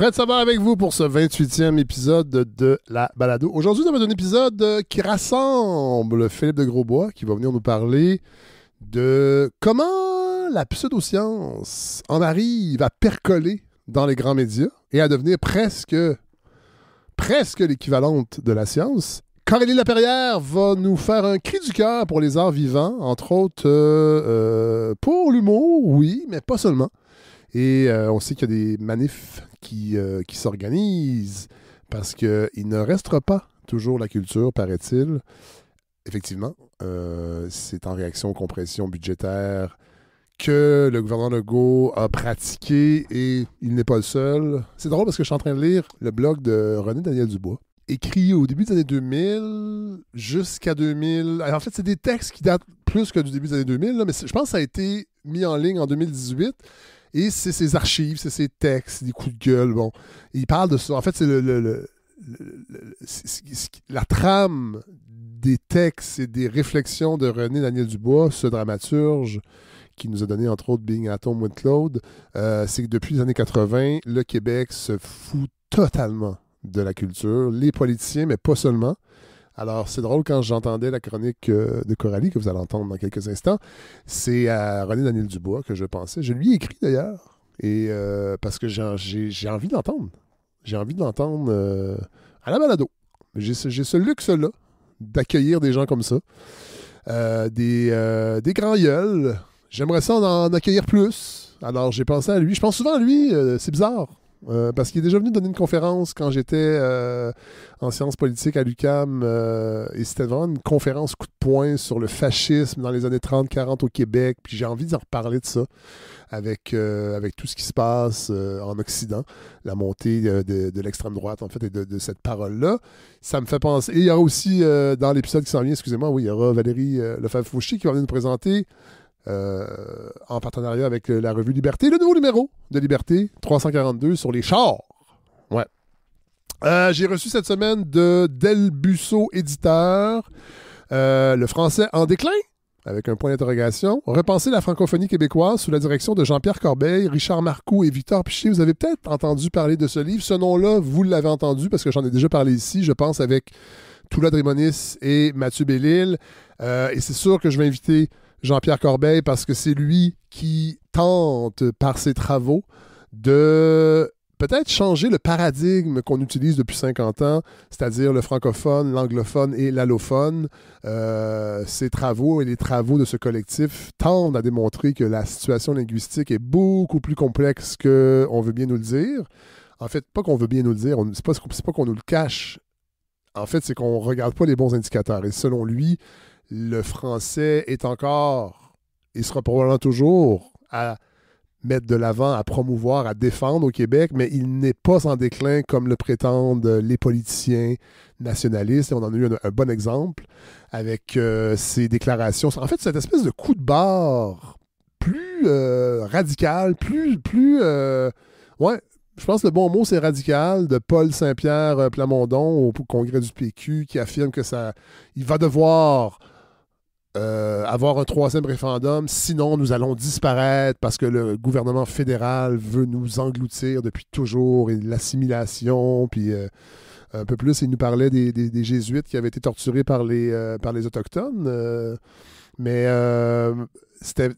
Fred Savard avec vous pour ce 28e épisode de la balado. Aujourd'hui, nous avons un épisode qui rassemble Philippe de Grosbois qui va venir nous parler de comment la pseudoscience en arrive à percoler dans les grands médias et à devenir presque l'équivalente de la science. Corélie Laperrière va nous faire un cri du cœur pour les arts vivants, entre autres pour l'humour, oui, mais pas seulement. Et on sait qu'il y a des manifs qui s'organisent parce qu'il ne restera pas toujours la culture, paraît-il. Effectivement, c'est en réaction aux compressions budgétaires que le gouvernement Legault a pratiqué et il n'est pas le seul. C'est drôle parce que je suis en train de lire le blog de René Daniel Dubois, écrit au début des années 2000 jusqu'à 2000. Alors, en fait, c'est des textes qui datent plus que du début des années 2000, là, mais je pense que ça a été mis en ligne en 2018. Et c'est ses archives, c'est ses textes, des coups de gueule. Bon, il parle de ça. En fait, c'est la trame des textes et des réflexions de René Daniel Dubois, ce dramaturge qui nous a donné, entre autres, Being at Home with Claude. C'est que depuis les années 80, le Québec se fout totalement de la culture. Les politiciens, mais pas seulement. Alors, c'est drôle, quand j'entendais la chronique de Coralie, que vous allez entendre dans quelques instants, c'est à René Daniel Dubois que je pensais. Je lui ai écrit, d'ailleurs, et parce que j'ai envie de l'entendre. J'ai envie de l'entendre à la balado. J'ai ce luxe-là d'accueillir des gens comme ça, des grands gueules. J'aimerais ça en accueillir plus. Alors, j'ai pensé à lui. Je pense souvent à lui, c'est bizarre. Parce qu'il est déjà venu donner une conférence quand j'étais en sciences politiques à l'UQAM et c'était vraiment une conférence coup de poing sur le fascisme dans les années 30-40 au Québec. Puis j'ai envie d'en reparler de ça avec tout ce qui se passe en Occident, la montée de l'extrême droite en fait et de cette parole-là. Ça me fait penser. Et il y aura aussi dans l'épisode qui s'en vient, excusez-moi, oui, il y aura Valérie Lefebvre-Fauché qui va venir nous présenter en partenariat avec la revue Liberté, le nouveau numéro de Liberté, 342 sur les chars. Ouais. J'ai reçu cette semaine de Del Busso éditeur le français en déclin, avec un point d'interrogation. Repenser la francophonie québécoise sous la direction de Jean-Pierre Corbeil, Richard Marcoux et Victor Piché. Vous avez peut-être entendu parler de ce livre. Ce nom-là, vous l'avez entendu parce que j'en ai déjà parlé ici, je pense, avec Toula Drimonis et Mathieu Bellil. Et c'est sûr que je vais inviter Jean-Pierre Corbeil parce que c'est lui qui tente, par ses travaux, de peut-être changer le paradigme qu'on utilise depuis 50 ans, c'est-à-dire le francophone, l'anglophone et l'allophone. Ses travaux et les travaux de ce collectif tendent à démontrer que la situation linguistique est beaucoup plus complexe qu'on veut bien nous le dire. En fait, pas qu'on veut bien nous le dire, c'est pas qu'on nous le cache. En fait, c'est qu'on ne regarde pas les bons indicateurs. Et selon lui, le français est encore, et sera probablement toujours, à mettre de l'avant, à promouvoir, à défendre au Québec, mais il n'est pas en déclin comme le prétendent les politiciens nationalistes. Et on en a eu un bon exemple avec ces déclarations. En fait, cette espèce de coup de barre plus radical, ouais, je pense que le bon mot, c'est radical, de Paul Saint-Pierre Plamondon au congrès du PQ qui affirme que il va devoir avoir un troisième référendum, sinon nous allons disparaître parce que le gouvernement fédéral veut nous engloutir depuis toujours et l'assimilation, puis un peu plus, il nous parlait des Jésuites qui avaient été torturés par les Autochtones, mais c'était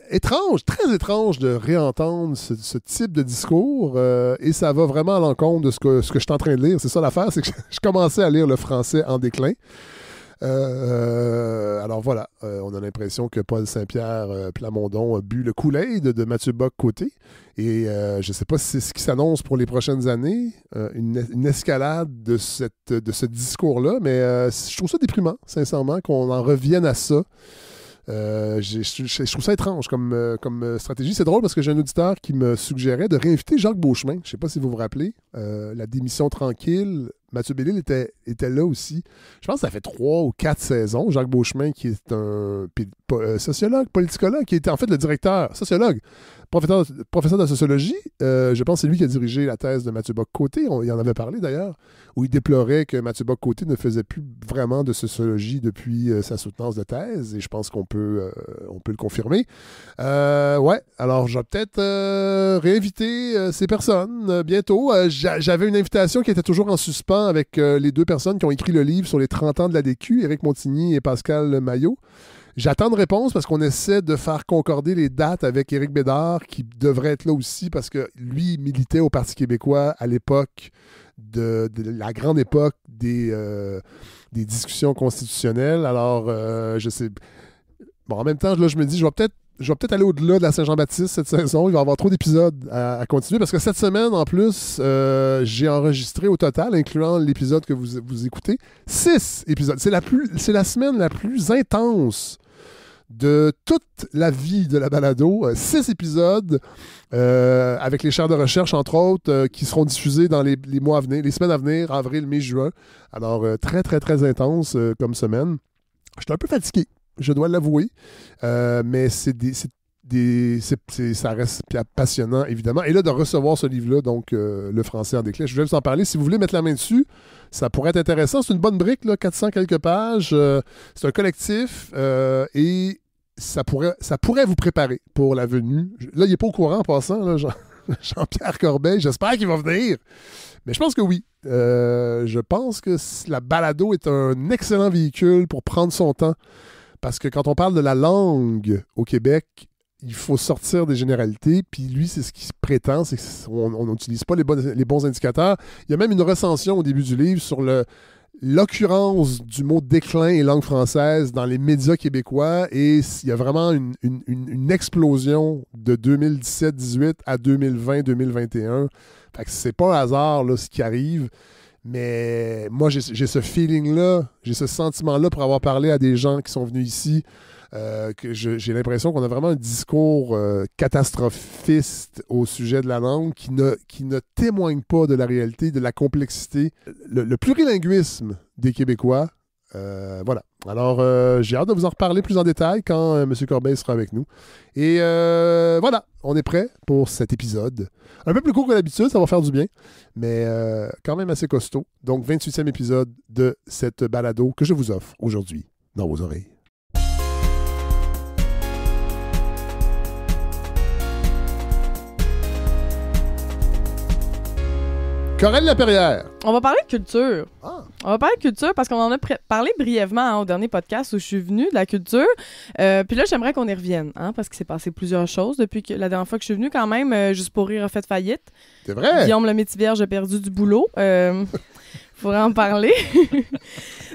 étrange, très étrange de réentendre ce type de discours et ça va vraiment à l'encontre de ce que je suis en train de lire. C'est ça l'affaire, c'est que je commençais à lire le français en déclin. Alors voilà, on a l'impression que Paul Saint-Pierre Plamondon a bu le Kool-Aid de Mathieu Bock-Côté et je ne sais pas si c'est ce qui s'annonce pour les prochaines années, une escalade de ce discours-là, mais je trouve ça déprimant, sincèrement, qu'on en revienne à ça. Je trouve ça étrange comme stratégie. C'est drôle parce que j'ai un auditeur qui me suggérait de réinviter Jacques Beauchemin. Je ne sais pas si vous vous rappelez. La démission tranquille. Mathieu Bellil était là aussi. Je pense que ça fait 3 ou 4 saisons. Jacques Beauchemin, qui est un sociologue, politicologue, qui était en fait le directeur, sociologue, professeur de sociologie. Je pense que c'est lui qui a dirigé la thèse de Mathieu Bock-Côté. Il en avait parlé d'ailleurs, où il déplorait que Mathieu Bock-Côté ne faisait plus vraiment de sociologie depuis sa soutenance de thèse, et je pense qu'on peut le confirmer. Ouais, alors je vais peut-être réinviter ces personnes bientôt. J'avais une invitation qui était toujours en suspens avec les deux personnes qui ont écrit le livre sur les 30 ans de l'ADQ, Éric Montigny et Pascal Maillot. J'attends de réponse parce qu'on essaie de faire concorder les dates avec Éric Bédard, qui devrait être là aussi parce que lui militait au Parti québécois à l'époque de la grande époque des discussions constitutionnelles. Alors, je sais... Bon, en même temps, là, je me dis, je vais peut-être aller au-delà de la Saint-Jean-Baptiste cette saison. Il va y avoir trop d'épisodes à continuer parce que cette semaine, en plus, j'ai enregistré au total, incluant l'épisode que vous écoutez, 6 épisodes. C'est la semaine la plus intense de toute la vie de la balado. 6 épisodes avec les chaires de recherche, entre autres, qui seront diffusés dans les mois à venir, les semaines à venir, avril, mai, juin. Alors, très, très, très intense comme semaine. J'étais un peu fatigué, je dois l'avouer, mais ça reste passionnant, évidemment. Et là, de recevoir ce livre-là, donc Le français en déclin, je voulais vous en parler. Si vous voulez mettre la main dessus, ça pourrait être intéressant. C'est une bonne brique, là, 400 quelques pages. C'est un collectif et ça pourrait vous préparer pour la venue. Là, il n'est pas au courant en passant, là, Jean-Pierre Corbeil. J'espère qu'il va venir. Mais je pense que oui. Je pense que la balado est un excellent véhicule pour prendre son temps. Parce que quand on parle de la langue au Québec, il faut sortir des généralités. Puis lui, c'est ce qu'il prétend, c'est qu'on n'utilise pas les bons indicateurs. Il y a même une recension au début du livre sur l'occurrence du mot déclin et langue française dans les médias québécois. Et il y a vraiment une explosion de 2017-18 à 2020-2021. Fait que c'est pas un hasard là, ce qui arrive. Mais moi, j'ai ce feeling-là, j'ai ce sentiment-là pour avoir parlé à des gens qui sont venus ici, que j'ai l'impression qu'on a vraiment un discours catastrophiste au sujet de la langue qui ne témoigne pas de la réalité, de la complexité, le plurilinguisme des Québécois. Voilà. Alors, j'ai hâte de vous en reparler plus en détail quand M. Corbeil sera avec nous. Et voilà, on est prêt pour cet épisode. Un peu plus court que d'habitude, ça va faire du bien, mais quand même assez costaud. Donc, 28e épisode de cette balado que je vous offre aujourd'hui dans vos oreilles. Coralie Laperrière. On va parler de culture. Ah. On va parler de culture parce qu'on en a parlé brièvement au dernier podcast où je suis venue de la culture. Puis là, j'aimerais qu'on y revienne parce qu'il s'est passé plusieurs choses depuis la dernière fois que je suis venue quand même. Juste pour rire a fait faillite. C'est vrai? Guillaume le Métivierge a perdu du boulot. Faudrait en parler.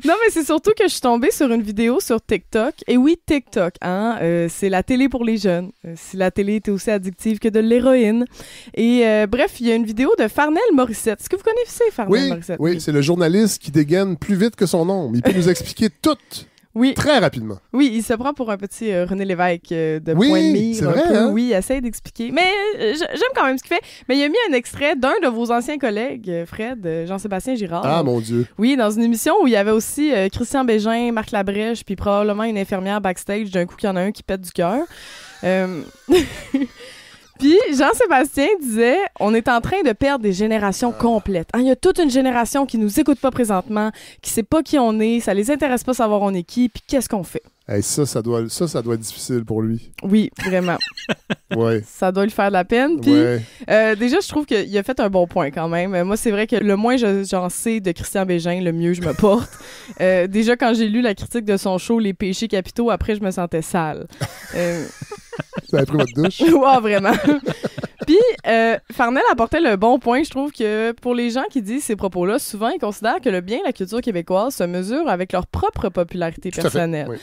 Non, mais c'est surtout que je suis tombée sur une vidéo sur TikTok. Et oui, TikTok, c'est la télé pour les jeunes. Si la télé était aussi addictive que de l'héroïne. Et bref, il y a une vidéo de Farnell Morissette. Est-ce que vous connaissez Farnell Morissette? Oui, c'est le journaliste qui dégaine plus vite que son ombre. Il peut nous expliquer tout. Oui. Très rapidement. Oui, il se prend pour un petit René Lévesque de point de mire. C'est vrai, hein? Oui, il essaie d'expliquer. Mais j'aime quand même ce qu'il fait. Mais il a mis un extrait d'un de vos anciens collègues, Fred, Jean-Sébastien Girard. Ah, mon Dieu. Oui, dans une émission où il y avait aussi Christian Bégin, Marc Labrèche, puis probablement une infirmière backstage. D'un coup, qu'il y en a un qui pète du cœur. Puis Jean-Sébastien disait « On est en train de perdre des générations complètes. Il y a toute une génération qui nous écoute pas présentement, qui sait pas qui on est, ça les intéresse pas savoir on est qui, puis qu'est-ce qu'on fait? » Hey, ça doit être difficile pour lui. Oui, vraiment. Ouais. Ça doit lui faire de la peine. Puis, déjà, je trouve qu'il a fait un bon point quand même. Moi, c'est vrai que le moins j'en sais de Christian Bégin, le mieux je me porte. Déjà, quand j'ai lu la critique de son show « Les péchés capitaux », après, je me sentais sale. Vous avez pris votre douche? Ouais, vraiment. Puis, Farnell apportait le bon point, je trouve, que pour les gens qui disent ces propos-là, souvent, ils considèrent que le bien de la culture québécoise se mesure avec leur propre popularité personnelle. Oui.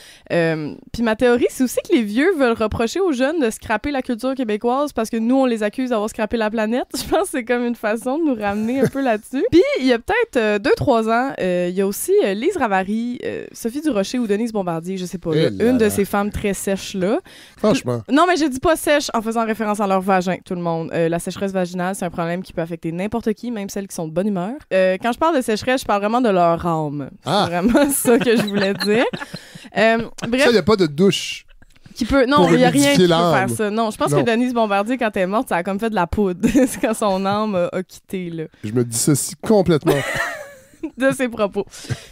Puis ma théorie, c'est aussi que les vieux veulent reprocher aux jeunes de scraper la culture québécoise parce que nous, on les accuse d'avoir scrappé la planète. Je pense que c'est comme une façon de nous ramener un peu là-dessus. Puis, il y a peut-être 2-3 ans, il y a aussi Lise Ravary, Sophie Durocher ou Denise Bombardier, je sais pas, une de ces femmes très sèches-là. Franchement. Non, mais je dis pas sèche en faisant référence à leur vagin, tout le monde. La sécheresse vaginale, c'est un problème qui peut affecter n'importe qui, même celles qui sont de bonne humeur. Quand je parle de sécheresse, je parle vraiment de leur âme. C'est vraiment ça que je voulais dire. Bref. Ça, il n'y a pas de douche. Qui peut... Non, il n'y a rien qui peut faire ça. Non, je pense que Denise Bombardier, quand elle est morte, ça a comme fait de la poudre. C'est quand son âme a quitté, là. Je me dissocie complètement. De ses propos.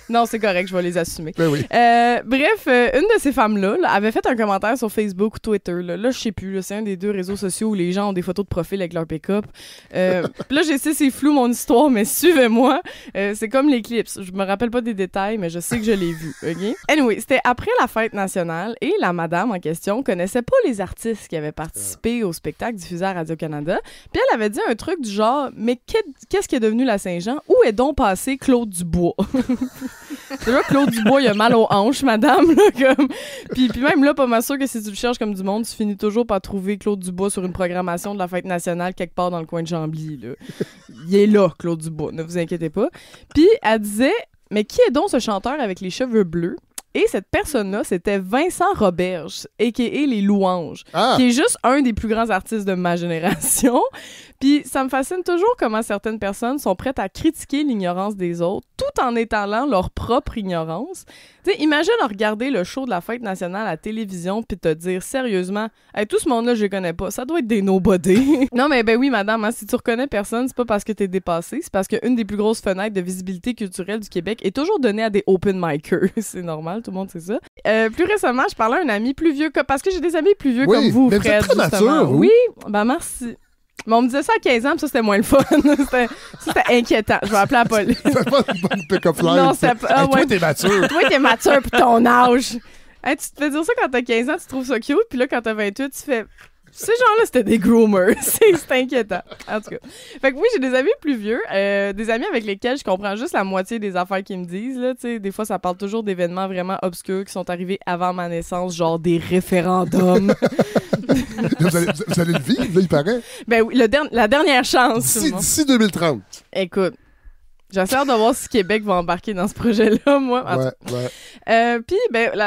Non, c'est correct, je vais les assumer. Ben oui. Bref, une de ces femmes-là avait fait un commentaire sur Facebook ou Twitter. Là je sais plus. Là, c'est un des deux réseaux sociaux où les gens ont des photos de profil avec leur pick-up. Là, je sais, c'est flou mon histoire, mais suivez-moi. C'est comme l'éclipse. Je me rappelle pas des détails, mais je sais que je l'ai vu. OK? Anyway, c'était après la fête nationale et la madame en question connaissait pas les artistes qui avaient participé au spectacle diffusé à Radio-Canada. Puis elle avait dit un truc du genre « Mais qu'est-ce qui est devenu la Saint-Jean? Où est donc passé Claude Dubois? » C'est là, Claude Dubois, il a mal aux hanches, madame. Là, comme... puis même là, pas mal sûr que si tu le cherches comme du monde, tu finis toujours par trouver Claude Dubois sur une programmation de la fête nationale quelque part dans le coin de Chambly. Là. Il est là, Claude Dubois, ne vous inquiétez pas. Puis elle disait, mais qui est donc ce chanteur avec les cheveux bleus? Et cette personne-là, c'était Vincent Roberge, a.k.a. Les Louanges, qui est juste un des plus grands artistes de ma génération. Puis ça me fascine toujours comment certaines personnes sont prêtes à critiquer l'ignorance des autres tout en étalant leur propre ignorance. Tu sais, imagine regarder le show de la fête nationale à la télévision puis te dire sérieusement hey, « tout ce monde-là, je les connais pas. Ça doit être des nobody. » Non, mais ben oui, madame, hein, si tu reconnais personne, c'est pas parce que t'es dépassé, c'est parce qu'une des plus grosses fenêtres de visibilité culturelle du Québec est toujours donnée à des open micers. C'est normal, tout le monde sait ça. Plus récemment, je parlais à un ami plus vieux, parce que j'ai des amis plus vieux comme vous, mais Fred, vous êtes très justement. mature, oui, ben merci. Mais on me disait ça à 15 ans, puis ça, c'était moins le fun. C'était inquiétant. Je vais appeler la police. C'était pas une bonne pick-up line. Non, c'était pas... Toi, t'es mature. Toi, t'es mature pour ton âge. Hey, tu te fais dire ça quand t'as 15 ans, tu trouves ça cute, puis là, quand t'as 28, tu fais... Ces gens-là, c'était des groomers. C'est inquiétant. En tout cas. Fait que oui, j'ai des amis plus vieux, des amis avec lesquels je comprends juste la moitié des affaires qu'ils me disent. Là, des fois, ça parle toujours d'événements vraiment obscurs qui sont arrivés avant ma naissance, genre des référendums. vous allez le vivre, là, il paraît. Ben oui, la dernière chance. D'ici 2030. Écoute. J'espère de voir si Québec va embarquer dans ce projet-là, moi. Ouais. Puis,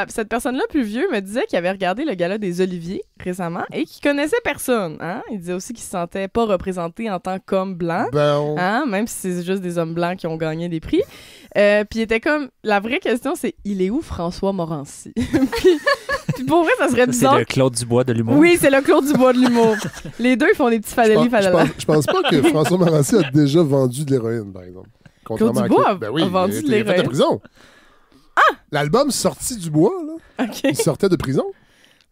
cette personne-là, plus vieux, me disait qu'il avait regardé le gala des Oliviers récemment et qu'il connaissait personne. Hein? Il disait aussi qu'il se sentait pas représenté en tant qu'homme blanc, hein? Même si c'est juste des hommes blancs qui ont gagné des prix. Puis il était comme... La vraie question, c'est « Il est où François Morancy? » Puis pour vrai, ça serait bizarre. C'est le Claude Dubois de l'humour. Oui, c'est le Claude Dubois de l'humour. Les deux, ils font des petits fadélis. Je pense pas que François Morancy a déjà vendu de l'héroïne, par exemple. Claude Dubois a vendu de l'héroïne. Il était de prison. Ah! L'album Sorti du bois, là. OK. Il sortait de prison.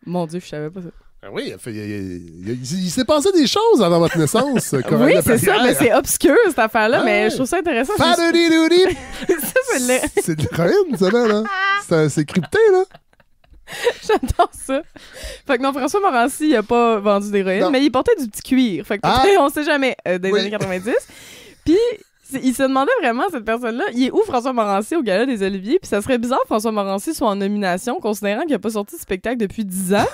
Mon Dieu, je savais pas ça. Ben oui, il s'est passé des choses avant votre naissance. Oui, c'est ça, mais c'est obscur, cette affaire-là, mais je trouve ça intéressant. Ça, c'est de l'héroïne, ça, là. C'est crypté, là. J'adore ça. Fait que non, François Morancy, il a pas vendu d'héroïne, mais il portait du petit cuir. Fait que on sait jamais, des années 90. Puis... il se demandait vraiment, cette personne-là, il est où François Morancy au gala des Oliviers? Puis ça serait bizarre que François Morancy soit en nomination, considérant qu'il n'a pas sorti de spectacle depuis 10 ans.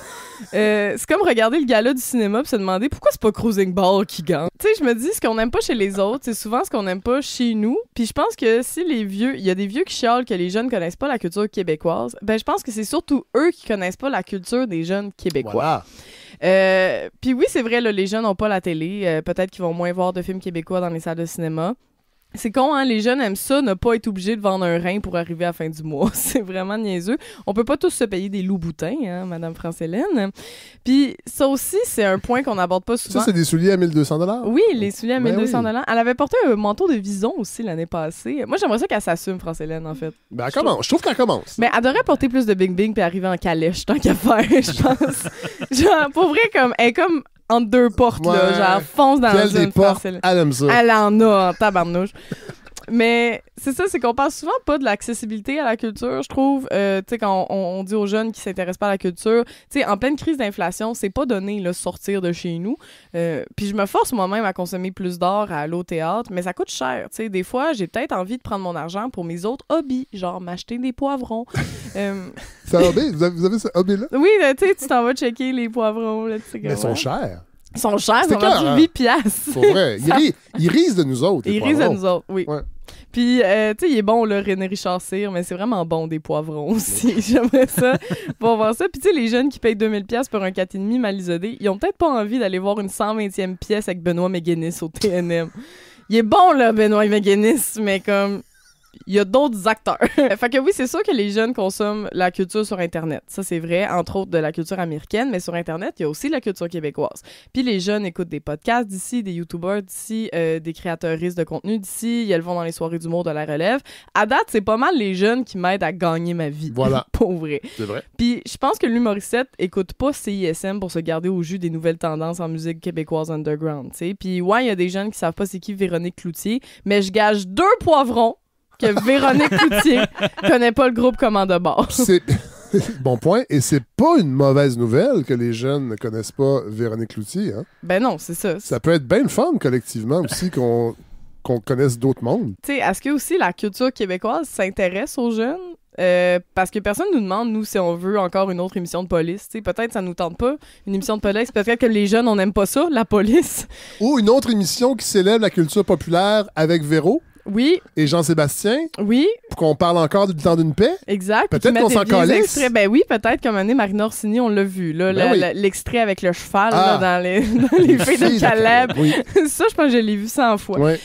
C'est comme regarder le gala du cinéma puis se demander pourquoi c'est pas Cruising Ball qui gagne. Tu sais, je me dis, ce qu'on n'aime pas chez les autres, c'est souvent ce qu'on n'aime pas chez nous. Puis je pense que si les vieux, il y a des vieux qui chialent que les jeunes connaissent pas la culture québécoise, ben je pense que c'est surtout eux qui connaissent pas la culture des jeunes québécois. Voilà. Puis oui, c'est vrai, là, les jeunes n'ont pas la télé. Peut-être qu'ils vont moins voir de films québécois dans les salles de cinéma. C'est con, hein? Les jeunes aiment ça, ne pas être obligés de vendre un rein pour arriver à la fin du mois. C'est vraiment niaiseux. On peut pas tous se payer des loups-boutins, hein, Madame France-Hélène. Puis ça aussi, c'est un point qu'on n'aborde pas souvent. Ça, c'est des souliers à 1200 $? Oui, les souliers à 1200 $. Elle avait porté un manteau de vison aussi l'année passée. Moi, j'aimerais ça qu'elle s'assume, France-Hélène, en fait. Ben, elle commence. Je trouve qu'elle commence. Mais elle devrait porter plus de bing-bing puis arriver en calèche, tant qu'à faire, je pense. Genre, pour vrai, elle est comme... entre deux portes, là, genre fonce dans une porte, elle aime ça. Elle en a en tabarnouche. Mais c'est ça, c'est qu'on parle souvent pas de l'accessibilité à la culture, je trouve. Tu sais, quand on dit aux jeunes qui s'intéressent pas à la culture, tu sais, en pleine crise d'inflation, c'est pas donné, là, sortir de chez nous. Puis je me force moi-même à consommer plus d'art, à aller au théâtre, mais ça coûte cher, tu sais. Des fois, j'ai peut-être envie de prendre mon argent pour mes autres hobbies, genre m'acheter des poivrons. C'est un hobby? Vous avez ce hobby-là? Oui, tu sais, tu t'en vas checker les poivrons, là, tu sais. Mais ils sont chers. Ils sont chers, ils sont rendus 8 piastres. Pour vrai. Ils risent de nous autres. Ils risent de nous autres, oui. Ouais. Puis, tu sais, il est bon, là, René Richard Cyr, mais c'est vraiment bon, des poivrons aussi. J'aimerais ça pour voir ça. Puis, tu sais, les jeunes qui payent 2000$ pour un 4,5 mal isolé, ils ont peut-être pas envie d'aller voir une 120e pièce avec Benoît McGuinness au TNM. Il est bon, là, Benoît McGuinness, mais comme... il y a d'autres acteurs. Fait que oui, c'est sûr que les jeunes consomment la culture sur Internet. Ça, c'est vrai, entre autres de la culture américaine, mais sur Internet, il y a aussi la culture québécoise. Puis les jeunes écoutent des podcasts d'ici, des YouTubers d'ici, des créateuristes de contenu d'ici, elles vont dans les soirées d'humour de la relève. À date, c'est pas mal les jeunes qui m'aident à gagner ma vie. Voilà. Pour vrai. C'est vrai. Puis je pense que l'humoriste écoute pas CISM pour se garder au jus des nouvelles tendances en musique québécoise underground, tu sais. Puis ouais, il y a des jeunes qui savent pas c'est qui Véronique Cloutier, mais je gage 2 poivrons que Véronique Cloutier connaît pas le groupe Commande Bord. C'est bon point. Et c'est pas une mauvaise nouvelle que les jeunes ne connaissent pas Véronique Cloutier. Hein? Ben non, c'est ça. Ça peut être bien le fun collectivement aussi qu'on connaisse d'autres mondes. Tu sais, est-ce que aussi la culture québécoise s'intéresse aux jeunes? Parce que personne nous demande, nous, si on veut encore une autre émission de police. T'sais, peut-être ça nous tente pas, une émission de police. Peut-être que les jeunes, on n'aime pas ça, la police. Ou une autre émission qui célèbre la culture populaire avec Véro. Oui. Et Jean-Sébastien. Oui. Pour qu'on parle encore du temps d'une paix. Exact. Peut-être qu'on s'en calisse. Ben oui, peut-être comme année, Marina Orsini, on l'a vu. Là, l'extrait avec le cheval dans les filles de Caleb. Oui. Ça, je pense que je l'ai vu 100 fois. Oui.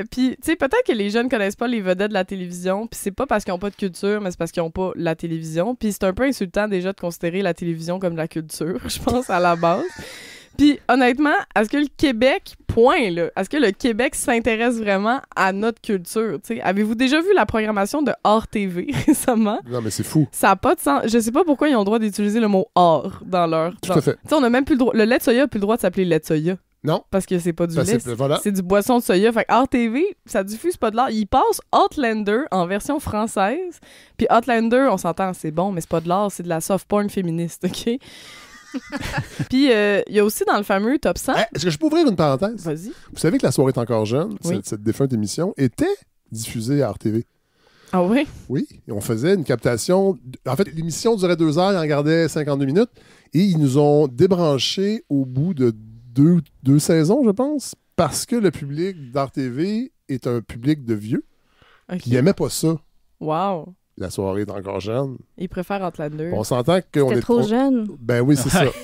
Puis, tu sais, peut-être que les jeunes connaissent pas les vedettes de la télévision. Puis c'est pas parce qu'ils ont pas de culture, mais c'est parce qu'ils ont pas la télévision. Puis c'est un peu insultant déjà de considérer la télévision comme de la culture, je pense, à la base. Puis, honnêtement, est-ce que le Québec, est-ce que le Québec s'intéresse vraiment à notre culture? T'sais? Avez-vous déjà vu la programmation de Art TV récemment? Non, mais c'est fou. Ça n'a pas de sens. Je sais pas pourquoi ils ont le droit d'utiliser le mot art dans leur... Tout à fait. T'sais, on a même plus le droit... Le lait de soya n'a plus le droit de s'appeler lait de soya. Non. Parce que c'est pas du lait. Voilà. C'est du boisson de soya. Fait que Art TV, ça diffuse pas de l'art. Ils passent Outlander en version française. Puis Outlander, on s'entend, c'est bon, mais c'est pas de l'art, c'est de la soft porn féministe, OK? Puis, il y a aussi dans le fameux Top 100... Est-ce que je peux ouvrir une parenthèse? Vas-y. Vous savez que La soirée est encore jeune, Oui. cette défunte émission, était diffusée à RTV. Ah oui? Oui. Et on faisait une captation... En fait, l'émission durait 2 heures, il en gardait 52 minutes. Et ils nous ont débranchés au bout de deux saisons, je pense, parce que le public d'RTV est un public de vieux. Okay. Qui n'aimait pas ça. Wow. La soirée est encore jeune. Ils préfèrent Outlander. On s'entend qu'on est trop jeune. Ben oui,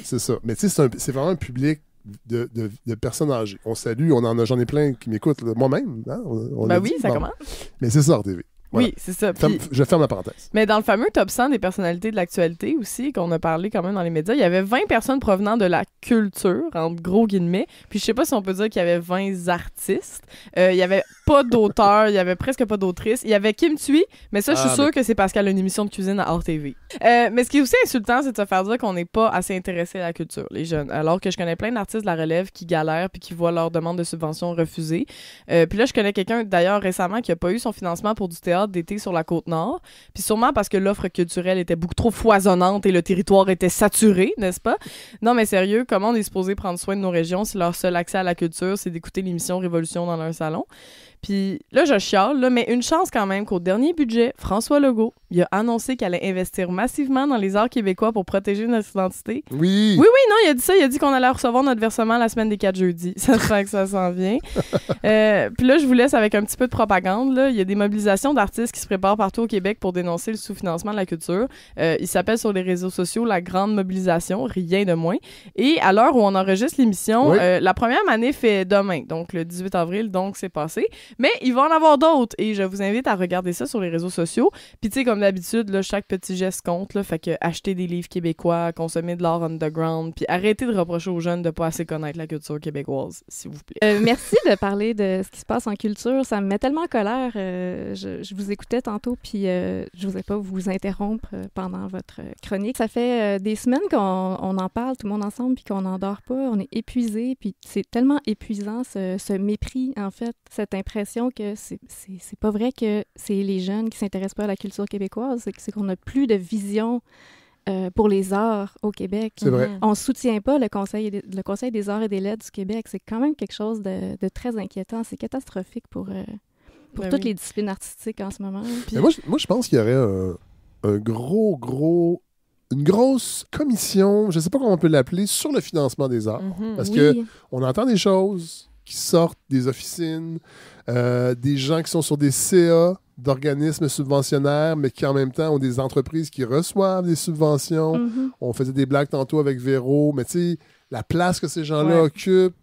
c'est ça. Mais tu sais, c'est vraiment un public de personnes âgées. On salue, j'en ai plein qui m'écoutent, là. Moi-même. Hein? Ben oui, ça commence. Mais c'est ça, RTV. Voilà. Oui, c'est ça. Je ferme la parenthèse. Mais dans le fameux top 100 des personnalités de l'actualité aussi, qu'on a parlé quand même dans les médias, il y avait 20 personnes provenant de la culture, entre gros guillemets. Puis je sais pas si on peut dire qu'il y avait 20 artistes. Il y avait pas d'auteurs, il y avait presque pas d'autrices. Il y avait Kim Thuy, mais ça, je suis sûre que c'est parce qu'elle a une émission de cuisine à RTV. Mais ce qui est aussi insultant, c'est de se faire dire qu'on n'est pas assez intéressé à la culture, les jeunes. Alors que je connais plein d'artistes de la relève qui galèrent puis qui voient leur demande de subvention refusée. Puis là, je connais quelqu'un, d'ailleurs, récemment, qui a pas eu son financement pour du théâtre d'été sur la Côte-Nord. Puis sûrement parce que l'offre culturelle était beaucoup trop foisonnante et le territoire était saturé, n'est-ce pas? Non, mais sérieux, comment on est supposé prendre soin de nos régions si leur seul accès à la culture, c'est d'écouter l'émission Révolution dans leur salon? Puis là, je chiale, là, mais une chance quand même qu'au dernier budget, François Legault, il a annoncé qu'elle allait investir massivement dans les arts québécois pour protéger notre identité. Oui! Oui, non, il a dit ça. Il a dit qu'on allait recevoir notre versement la semaine des 4 jeudis. Ça fait que ça s'en vient. Puis là, je vous laisse avec un petit peu de propagande. Là. Il y a des mobilisations d'artistes qui se préparent partout au Québec pour dénoncer le sous-financement de la culture. Il s'appelle sur les réseaux sociaux la Grande Mobilisation, rien de moins. Et à l'heure où on enregistre l'émission, la première manif est demain, donc le 18 avril, donc c'est passé. Mais il va en avoir d'autres et je vous invite à regarder ça sur les réseaux sociaux. Puis tu sais, comme d'habitude, là, chaque petit geste compte. Là, fait que acheter des livres québécois, consommer de l'art underground, puis arrêtez de reprocher aux jeunes de pas assez connaître la culture québécoise, s'il vous plaît. Merci de parler de ce qui se passe en culture. Ça me met tellement en colère. Je vous écoutais tantôt, puis je n'osais pas vous interrompre pendant votre chronique. Ça fait des semaines qu'on en parle, tout le monde ensemble, puis qu'on n'en dort pas. On est épuisés, puis c'est tellement épuisant, ce mépris, en fait, cette impression que c'est pas vrai que c'est les jeunes qui s'intéressent pas à la culture québécoise, c'est qu'on n'a plus de vision pour les arts au Québec. C'est vrai. On ne soutient pas le Conseil des arts et des lettres du Québec. C'est quand même quelque chose de très inquiétant. C'est catastrophique pour toutes les disciplines artistiques en ce moment. Puis... Moi, je pense qu'il y aurait une grosse commission, je ne sais pas comment on peut l'appeler, sur le financement des arts. Parce que on entend des choses qui sortent des officines, des gens qui sont sur des CA d'organismes subventionnaires, mais qui en même temps ont des entreprises qui reçoivent des subventions. On faisait des blagues tantôt avec Véro, mais tu sais, la place que ces gens-là occupent,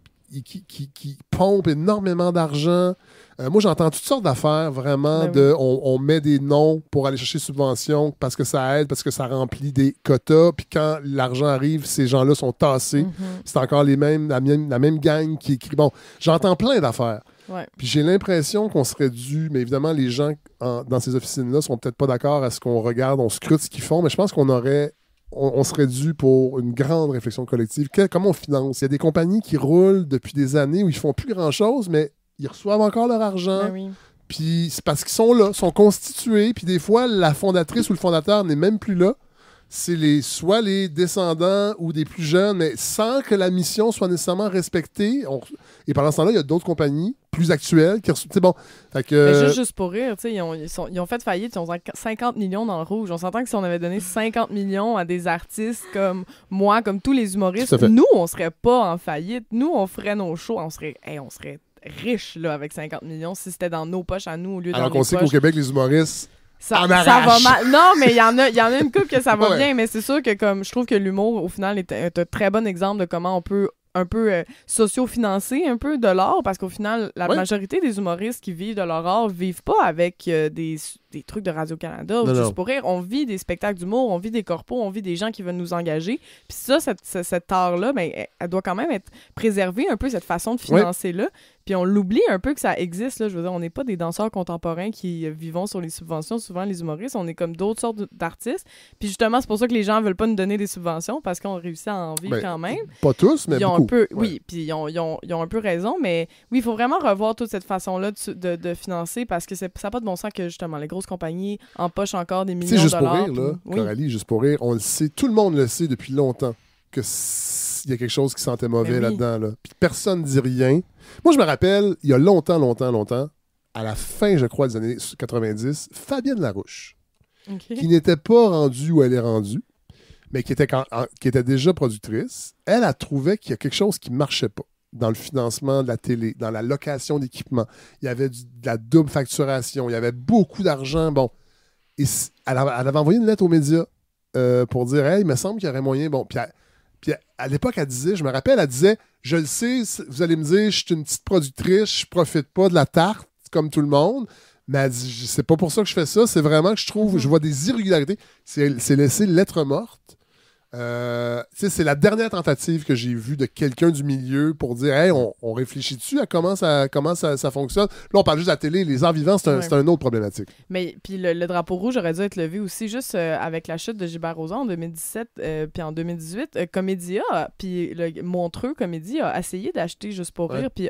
qui pompent énormément d'argent. Moi, j'entends toutes sortes d'affaires, vraiment, on met des noms pour aller chercher subventions parce que ça aide, parce que ça remplit des quotas, puis quand l'argent arrive, ces gens-là sont tassés. C'est encore la même gang qui écrit. Bon, j'entends plein d'affaires. Ouais. Puis j'ai l'impression qu'on serait dû, mais évidemment, les gens dans ces officines-là sont peut-être pas d'accord à ce qu'on regarde, on scrute ce qu'ils font, mais je pense on serait dû pour une grande réflexion collective. Comment on finance? Il y a des compagnies qui roulent depuis des années où ils font plus grand-chose, mais ils reçoivent encore leur argent. Ben oui. Puis c'est parce qu'ils sont là, sont constitués. Puis des fois, la fondatrice ou le fondateur n'est même plus là. C'est soit les descendants ou des plus jeunes, mais sans que la mission soit nécessairement respectée. Et pendant ce temps-là, il y a d'autres compagnies plus actuelles qui reçoivent. Bon. Fait que... Mais juste pour rire, ils ont fait faillite, ils ont 50 millions dans le rouge. On s'entend que si on avait donné 50 millions à des artistes comme moi, comme tous les humoristes, nous, on serait pas en faillite. Nous, on ferait nos shows. On serait riches là, avec 50 millions si c'était dans nos poches à nous au lieu de. Alors qu'on sait qu'au Québec, les humoristes. Ça va mal. Non, mais il y en a une couple que ça va bien, mais c'est sûr que comme je trouve que l'humour, au final, est un très bon exemple de comment on peut un peu socio-financer un peu de l'art, parce qu'au final, la majorité des humoristes qui vivent de leur art vivent pas avec des trucs de Radio-Canada ou Juste pour rire. On vit des spectacles d'humour, on vit des corpos, on vit des gens qui veulent nous engager. Puis ça, cette art-là, ben, elle doit quand même être préservée un peu, cette façon de financer-là. Puis on l'oublie un peu que ça existe. Là. Je veux dire, on n'est pas des danseurs contemporains qui vivons sur les subventions. Souvent, les humoristes, on est comme d'autres sortes d'artistes. Puis justement, c'est pour ça que les gens veulent pas nous donner des subventions, parce qu'on réussit à en vivre quand même. Pas tous, mais beaucoup. Oui, puis ils ont un peu raison. Mais oui, il faut vraiment revoir toute cette façon-là de financer, parce que ça n'a pas de bon sens que justement les grosses compagnies empochent encore des millions de dollars. Juste pour rire, là, Coralie, juste pour rire, on le sait, tout le monde le sait depuis longtemps que il y a quelque chose qui sentait mauvais là-dedans. Là. Puis personne ne dit rien. Moi, je me rappelle, il y a longtemps, à la fin, je crois, des années 90, Fabienne Larouche, qui n'était pas rendue où elle est rendue, mais qui était déjà productrice, elle a trouvé qu'il y a quelque chose qui ne marchait pas dans le financement de la télé, dans la location d'équipement. Il y avait de la double facturation, il y avait beaucoup d'argent. Bon, et elle avait envoyé une lettre aux médias pour dire « Hey, il me semble qu'il y aurait moyen... » Bon, puis à l'époque, elle disait, je me rappelle, elle disait « Je le sais, vous allez me dire, je suis une petite productrice, je profite pas de la tarte comme tout le monde. » Mais elle dit « C'est pas pour ça que je fais ça, c'est vraiment que je trouve, je vois des irrégularités. » C'est laissé lettre morte. C'est la dernière tentative que j'ai vue de quelqu'un du milieu pour dire hey, on réfléchit dessus à comment ça fonctionne. Là, on parle juste de la télé, les arts vivants, c'est un autre problématique. Mais puis le drapeau rouge aurait dû être levé aussi juste avec la chute de Gilbert Rozon en 2017 puis en 2018. Comédia, puis le Montreux Comédie a essayé d'acheter Juste pour rire, puis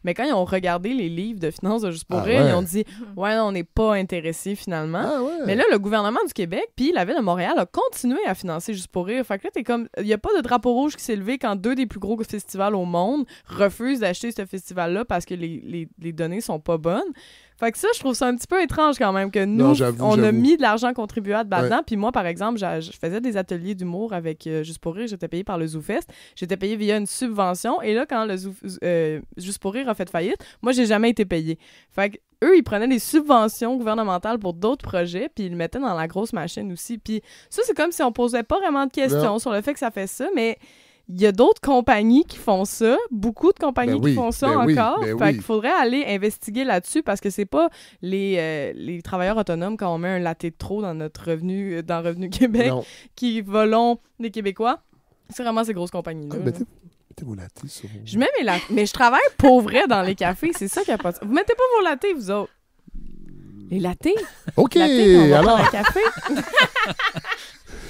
mais quand ils ont regardé les livres de finances de Juste pour rire, ils ont dit ouais, non, on n'est pas intéressés finalement. Mais là, le gouvernement du Québec puis la ville de Montréal a continué à financer Juste pour rire. Fait que là, t'es comme... Il n'y a pas de drapeau rouge qui s'est levé quand 2 des plus gros festivals au monde refusent d'acheter ce festival-là parce que les données sont pas bonnes. Fait que ça, je trouve ça un petit peu étrange quand même que nous, on a mis de l'argent contribuable là-dedans. Puis moi, par exemple, je faisais des ateliers d'humour avec Juste pour rire. J'étais payée par le ZooFest. J'étais payée via une subvention. Et là, quand le Juste pour rire a fait faillite, moi, j'ai jamais été payée. Fait que eux, ils prenaient des subventions gouvernementales pour d'autres projets, puis ils le mettaient dans la grosse machine aussi. Puis ça, c'est comme si on posait pas vraiment de questions sur le fait que ça fait ça, mais il y a d'autres compagnies qui font ça, beaucoup de compagnies qui font ça encore. Fait qu'il faudrait aller investiguer là-dessus, parce que c'est pas les travailleurs autonomes, quand on met un latte de trop dans notre revenu, dans Revenu Québec, qui volent les Québécois. C'est vraiment ces grosses compagnies-là. Mettez vos lattés sur... Je mets mes lattés, mais je travaille pour vrai dans les cafés, c'est ça qui a pas de... Vous mettez pas vos lattés, vous autres? Les lattés? OK, alors... Un café?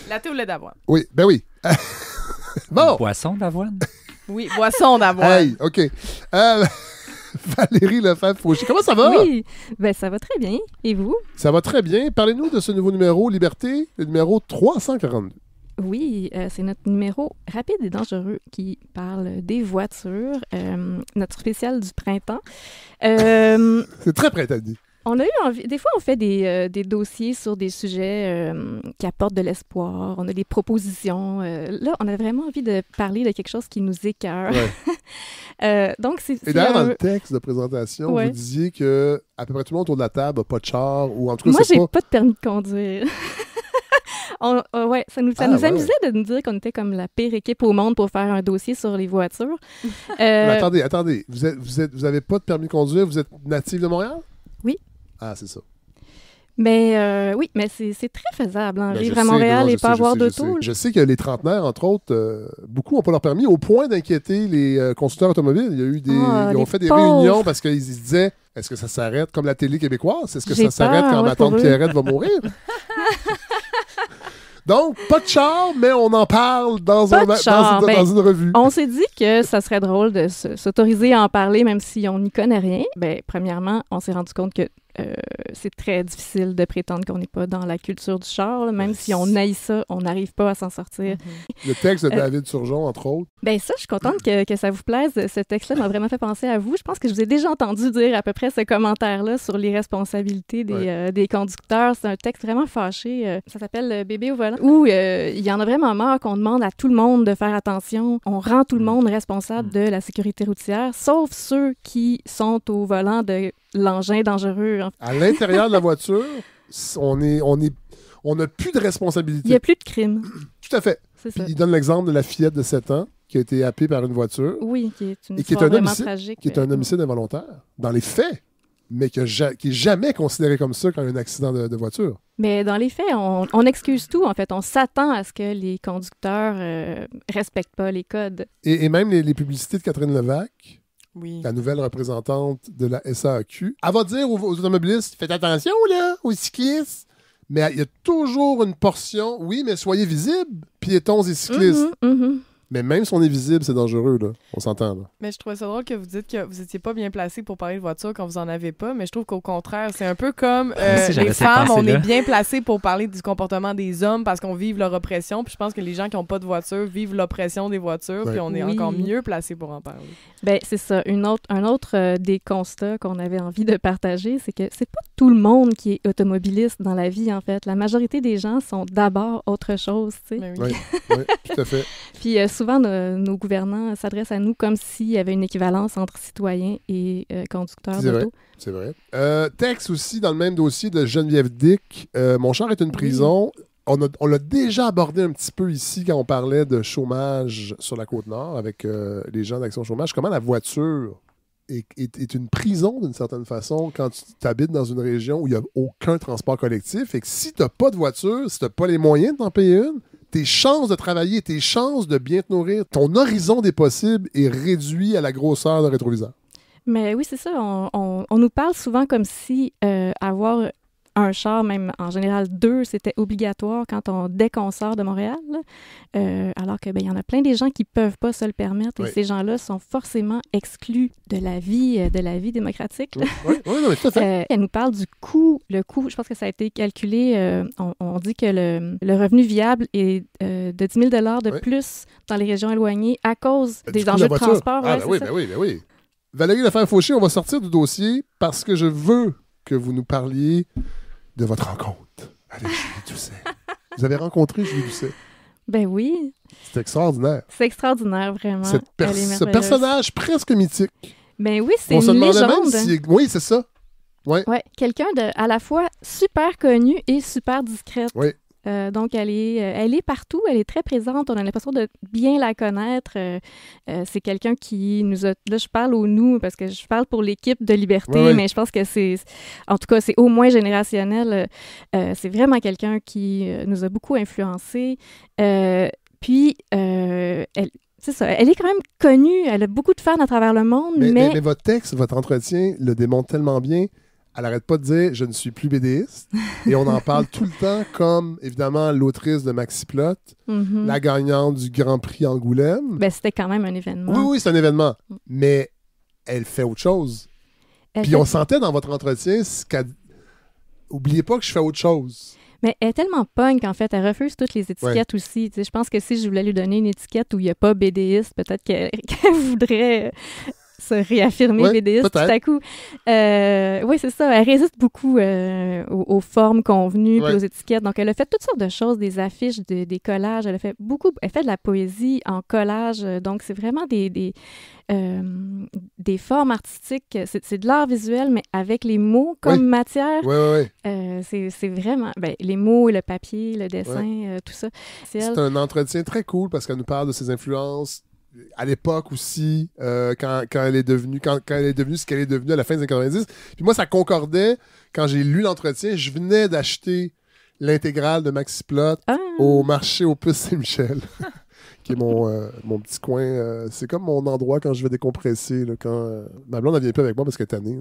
Latte ou lait d'avoine? Oui, ben oui. Bon. Boisson d'avoine? Oui, boisson d'avoine. Hey, OK. Valérie Lefebvre-Fauché, comment ça va? Oui, ben ça va très bien. Et vous? Ça va très bien. Parlez-nous de ce nouveau numéro Liberté, le numéro 342. Oui, c'est notre numéro rapide et dangereux qui parle des voitures, notre spécial du printemps. C'est très printanier. On a eu envie... Des fois, on fait des dossiers sur des sujets qui apportent de l'espoir. On a des propositions. Là, on a vraiment envie de parler de quelque chose qui nous écœure. Ouais. Donc, Et d'ailleurs, dans le texte de présentation, vous disiez que à peu près tout le monde autour de la table n'a pas de char, ou en tout cas, moi, j'ai pas de permis de conduire. Ouais, ça nous amusait de nous dire qu'on était comme la pire équipe au monde pour faire un dossier sur les voitures. Attendez. Vous avez pas de permis de conduire? Vous êtes natif de Montréal? Oui. Ah, c'est ça. Mais oui, mais c'est très faisable, vivre à Montréal et pas avoir d'auto. Je sais que les trentenaires, entre autres, beaucoup n'ont pas leur permis, au point d'inquiéter les constructeurs automobiles. Il y a eu ils ont fait des réunions parce qu'ils se disaient, est-ce que ça s'arrête comme la télé québécoise? Est-ce que ça s'arrête quand ma tante Pierrette va mourir? Donc, pas de char, mais on en parle dans une revue. On s'est dit que ça serait drôle de s'autoriser à en parler, même si on n'y connaît rien. Premièrement, on s'est rendu compte que c'est très difficile de prétendre qu'on n'est pas dans la culture du char. Même si on haït ça, on n'arrive pas à s'en sortir. Le texte de David Turgeon, entre autres. Ça, je suis contente que ça vous plaise. Ce texte-là m'a vraiment fait penser à vous. Je pense que je vous ai déjà entendu dire à peu près ce commentaire-là sur l'irresponsabilité des conducteurs. C'est un texte vraiment fâché. Ça s'appelle « Bébé au volant », où il y en a vraiment marre qu'on demande à tout le monde de faire attention. On rend tout le monde responsable de la sécurité routière, sauf ceux qui sont au volant de l'engin dangereux. À l'intérieur de la voiture, on n'a plus de responsabilité. Il n'y a plus de crime. Tout à fait. Puis il donne l'exemple de la fillette de 7 ans qui a été happée par une voiture. Oui, qui est une histoire vraiment tragique. Qui est un homicide involontaire, dans les faits, mais qui est jamais considéré comme ça quand il y a un accident de voiture. Mais dans les faits, on excuse tout, en fait. On s'attend à ce que les conducteurs respectent pas les codes. Et même les publicités de Catherine Levac, oui, la nouvelle représentante de la SAQ, elle va dire aux automobilistes, faites attention là, aux cyclistes. Mais il y a toujours une portion, oui, mais soyez visibles, piétons et cyclistes. Mais même si on est visible, c'est dangereux, là. On s'entend, là. Mais je trouvais ça drôle que vous dites que vous étiez pas bien placé pour parler de voiture quand vous en avez pas, mais je trouve qu'au contraire, c'est un peu comme les femmes, on est bien placé pour parler du comportement des hommes parce qu'on vive leur oppression, puis je pense que les gens qui ont pas de voiture vivent l'oppression des voitures, puis on est encore mieux placé pour en parler. C'est ça. Un autre des constats qu'on avait envie de partager, c'est que c'est pas tout le monde qui est automobiliste dans la vie, en fait. La majorité des gens sont d'abord autre chose, tu sais. Oui, tout à fait. Puis souvent, nos gouvernants s'adressent à nous comme s'il y avait une équivalence entre citoyens et conducteurs d'auto. C'est vrai. Texte aussi dans le même dossier de Geneviève Dick. Mon char est une prison. On l'a déjà abordé un petit peu ici quand on parlait de chômage sur la Côte-Nord avec les gens d'Action Chômage. Comment la voiture est une prison d'une certaine façon quand tu habites dans une région où il n'y a aucun transport collectif et que si tu n'as pas de voiture, si tu n'as pas les moyens de t'en payer une, tes chances de travailler, tes chances de bien te nourrir, ton horizon des possibles est réduit à la grosseur de rétroviseur. Mais oui, c'est ça. On nous parle souvent comme si avoir un char, même en général 2, c'était obligatoire dès qu'on sort de Montréal. Alors que y en a plein des gens qui peuvent pas se le permettre et ces gens-là sont forcément exclus de la vie démocratique. Oui, tout à fait. Elle nous parle du coût. Le coût, je pense que ça a été calculé. On dit que le revenu viable est de 10 000 $ de plus dans les régions éloignées à cause des enjeux de transport. Oui. Valérie Lefebvre-Fauché, on va sortir du dossier parce que je veux que vous nous parliez de votre rencontre avec Julie Doucet. Vous avez rencontré Julie Doucet? Ben oui. C'est extraordinaire. C'est extraordinaire, vraiment. Ce personnage presque mythique. Ben oui, c'est une légende. Oui, c'est ça. Ouais, quelqu'un de à la fois super connu et super discrète. Oui. Donc, elle est partout, elle est très présente, on a l'impression de bien la connaître. C'est quelqu'un qui nous a... Là, je parle au nous, parce que je parle pour l'équipe de Liberté, mais je pense que en tout cas, c'est au moins générationnel. C'est vraiment quelqu'un qui nous a beaucoup influencés. Puis, c'est ça, elle est quand même connue, elle a beaucoup de fans à travers le monde, mais votre texte, votre entretien le démontre tellement bien. Elle n'arrête pas de dire « je ne suis plus BDiste » et on en parle tout le temps comme, évidemment, l'autrice de Maxi Plot, la gagnante du Grand Prix Angoulême. Ben, c'était quand même un événement. Oui, c'est un événement. Mais elle fait autre chose. Puis on sentait dans votre entretien oubliez pas que je fais autre chose. Mais elle est tellement punk, en fait. Elle refuse toutes les étiquettes aussi. Tu sais, je pense que si je voulais lui donner une étiquette où il n'y a pas BDiste, peut-être qu'elle voudrait se réaffirmer védéiste tout à coup. Oui, c'est ça. Elle résiste beaucoup aux formes convenues puis aux étiquettes. Donc, elle a fait toutes sortes de choses, des affiches, des collages. Elle fait de la poésie en collage. Donc, c'est vraiment des formes artistiques. C'est de l'art visuel, mais avec les mots comme matière. C'est vraiment... les mots, le papier, le dessin, tout ça. C'est un entretien très cool parce qu'elle nous parle de ses influences à l'époque aussi, quand elle est devenue ce qu'elle est devenue à la fin des années 90. Puis moi, ça concordait. Quand j'ai lu l'entretien, je venais d'acheter l'intégrale de Maxi Plot au marché aux Puces Saint-Michel. Qui est mon petit coin. C'est comme mon endroit quand je vais décompresser. Là, quand ma blonde, elle vient pas avec moi parce qu'elle est tannée.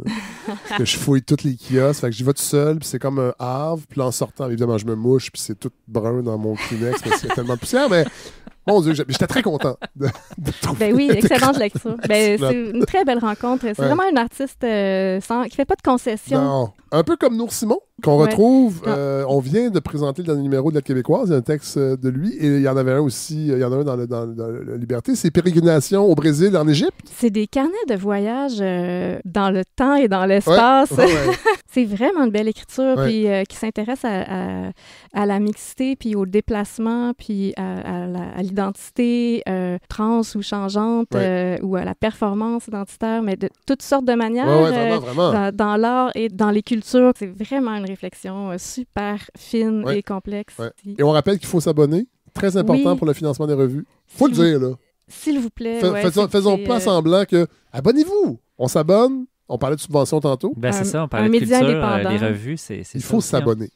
Parce que je fouille tous les kiosques. Fait que j'y vais tout seul, puis c'est comme un havre. Puis là, en sortant, évidemment, je me mouche, puis c'est tout brun dans mon Kleenex parce qu'il y a tellement de poussière. Mais mon Dieu, j'étais très content de trouver. Oui, excellente lecture. C'est une très belle rencontre. C'est vraiment un artiste qui fait pas de concessions. Non. Un peu comme Nour Simon, qu'on retrouve. On vient de présenter le dernier numéro de La Québécoise. Il y a un texte de lui. Et il y en avait un aussi. Il y en a un dans la Liberté. C'est Pérégrinations au Brésil, en Égypte. C'est des carnets de voyage dans le temps et dans l'espace. C'est vraiment une belle écriture. Puis qui s'intéresse à la mixité, puis au déplacement, puis à l'identité trans ou changeante, ou à la performance identitaire, mais de toutes sortes de manières. Vraiment. Dans l'art et dans les cultures. C'est vraiment une réflexion super fine et complexe. Et on rappelle qu'il faut s'abonner. Très important pour le financement des revues. Faut le dire, là. S'il vous plaît. Faisons pas semblant que... Abonnez-vous! On s'abonne. On parlait de subventions tantôt. C'est ça, on parlait de culture, les revues, c'est il faut s'abonner.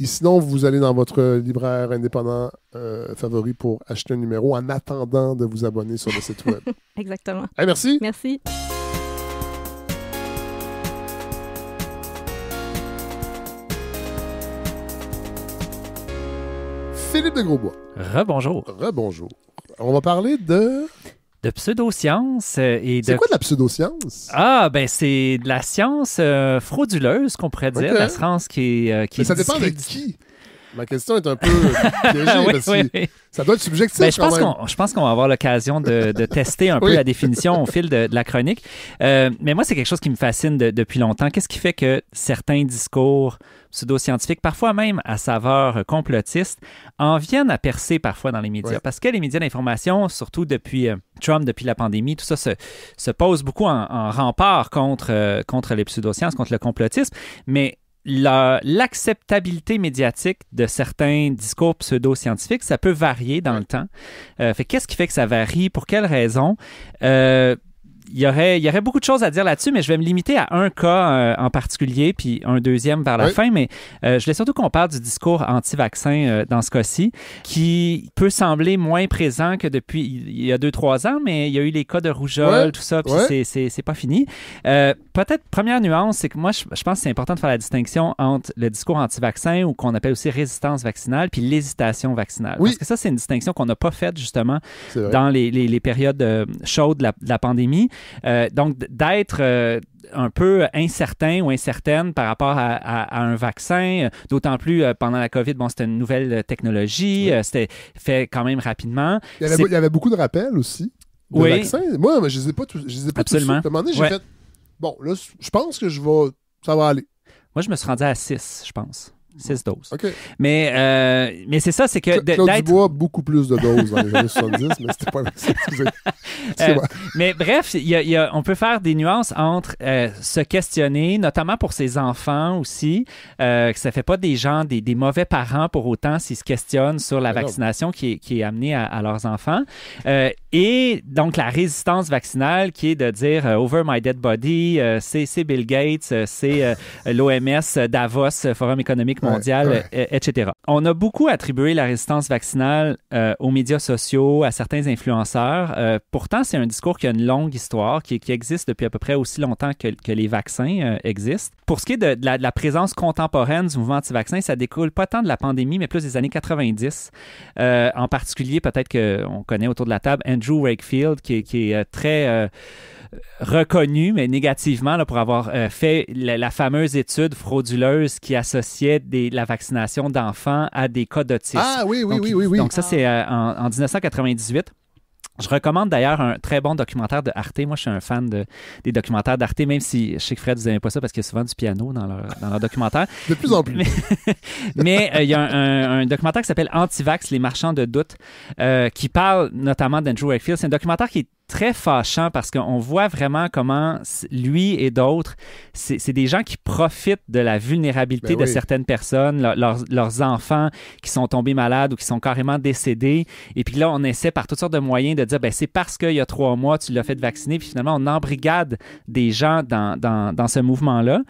Et sinon, vous allez dans votre libraire indépendant favori pour acheter un numéro en attendant de vous abonner sur le site web. Exactement. Merci. Merci. Philippe de Grosbois. Rebonjour. On va parler de pseudosciences. C'est quoi de la pseudoscience? C'est de la science frauduleuse, qu'on pourrait dire. La science qui est Mais ça dépend de qui? Ma question est un peu piégée. Ça doit être subjectif je pense qu'on va avoir l'occasion de tester un peu la définition au fil de la chronique. Mais moi, c'est quelque chose qui me fascine depuis longtemps. Qu'est-ce qui fait que certains discours pseudo-scientifiques, parfois même à saveur complotiste, en viennent à percer parfois dans les médias? Parce que les médias d'information, surtout depuis Trump, depuis la pandémie, tout ça se pose beaucoup en rempart contre les pseudosciences, contre le complotisme. Mais l'acceptabilité médiatique de certains discours pseudo-scientifiques, ça peut varier dans le temps. Qu'est-ce qui fait que ça varie? Pour quelles raisons? Il y aurait beaucoup de choses à dire là-dessus, mais je vais me limiter à un cas en particulier, puis un deuxième vers la fin. Mais je voulais surtout qu'on parle du discours anti-vaccin dans ce cas-ci, qui peut sembler moins présent que depuis il y a 2-3 ans, mais il y a eu les cas de rougeole, tout ça, puis c'est pas fini. Peut-être, première nuance, c'est que moi, je pense que c'est important de faire la distinction entre le discours anti-vaccin, ou qu'on appelle aussi résistance vaccinale, puis l'hésitation vaccinale. Parce que ça, c'est une distinction qu'on n'a pas faite, justement, dans les périodes chaudes de la pandémie. Donc, d'être un peu incertain ou incertaine par rapport à un vaccin, d'autant plus pendant la COVID, c'était une nouvelle technologie, c'était fait quand même rapidement. Il y avait beaucoup de rappels aussi de vaccins. Moi, je ne les ai pas tous. Absolument. À un moment donné, j'ai fait, bon, là, je pense que ça va aller. Moi, je me suis rendu à 6, je pense. 6 doses. Okay. Mais c'est ça, c'est que... Claude Dubois, beaucoup plus de doses dans les années 70, mais c'était pas... Excusez-moi. Mais bref, on peut faire des nuances entre se questionner, notamment pour ses enfants aussi, que ça fait pas des gens, des mauvais parents pour autant s'ils se questionnent sur la vaccination qui est amenée à leurs enfants. Et donc, la résistance vaccinale qui est de dire « over my dead body », c'est Bill Gates, c'est l'OMS, Davos, Forum économique mondial, etc. On a beaucoup attribué la résistance vaccinale aux médias sociaux, à certains influenceurs. Pourtant, c'est un discours qui a une longue histoire, qui existe depuis à peu près aussi longtemps que les vaccins existent. Pour ce qui est de la présence contemporaine du mouvement anti-vaccin, ça découle pas tant de la pandémie, mais plus des années 90. En particulier, peut-être qu'on connaît autour de la table Andrew Wakefield, qui est très... reconnu, mais négativement, là, pour avoir fait la fameuse étude frauduleuse qui associait la vaccination d'enfants à des cas d'autisme. Ah oui. Donc ça, c'est en 1998. Je recommande d'ailleurs un très bon documentaire de Arte. Moi, je suis un fan des documentaires d'Arte, même si je sais que Fred, vous n'aimez pas ça parce qu'il y a souvent du piano dans leur documentaire. De plus en plus. Mais il y a un documentaire qui s'appelle Antivax, les marchands de doute, qui parle notamment d'Andrew Wakefield. C'est un documentaire qui est très fâchant parce qu'on voit vraiment comment lui et d'autres, c'est des gens qui profitent de la vulnérabilité de certaines personnes, leurs enfants qui sont tombés malades ou qui sont carrément décédés. Et puis là, on essaie par toutes sortes de moyens de dire, c'est parce qu'il y a 3 mois, tu l'as fait vacciner. Puis finalement, on embrigade des gens dans ce mouvement-là.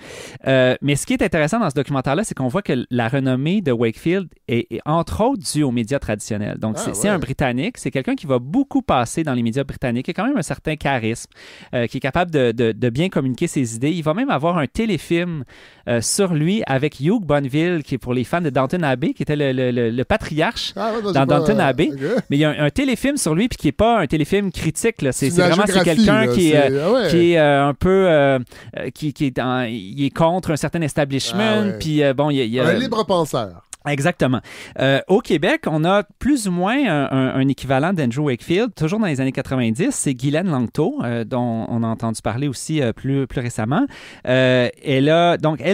Mais ce qui est intéressant dans ce documentaire-là, c'est qu'on voit que la renommée de Wakefield est entre autres due aux médias traditionnels. Donc, c'est un Britannique, c'est quelqu'un qui va beaucoup passer dans les médias britanniques, qui a quand même un certain charisme, qui est capable de bien communiquer ses idées. Il va même avoir un téléfilm sur lui avec Hugh Bonneville, qui est pour les fans de Downton Abbey, qui était le patriarche dans Downton Abbey. Okay. Mais il y a un téléfilm sur lui, puis qui n'est pas un téléfilm critique. Là. C'est vraiment quelqu'un qui est un peu... il est contre un certain establishment, puis bon, il y a... Un libre penseur. Exactement. Au Québec, on a plus ou moins un équivalent d'Andrew Wakefield, toujours dans les années 90. C'est Guylaine Langto, dont on a entendu parler aussi plus récemment. Elle,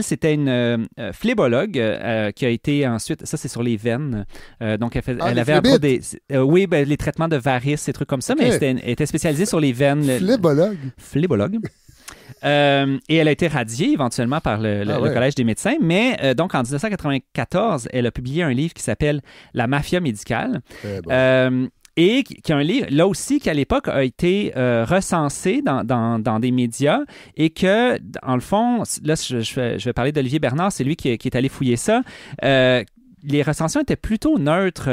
c'était une phlébologue qui a été ensuite... Ça, c'est sur les veines. Donc, elle avait entre des... les traitements de varices, ces trucs comme ça, mais elle était spécialisée sur les veines. Phlébologue. Et elle a été radiée éventuellement par le Collège des médecins, mais donc en 1994, elle a publié un livre qui s'appelle « La mafia médicale ». Et qui est un livre, là aussi, qui à l'époque a été recensé dans des médias et que, dans le fond, là, je vais parler d'Olivier Bernard, c'est lui qui est allé fouiller ça. Les recensions étaient plutôt neutres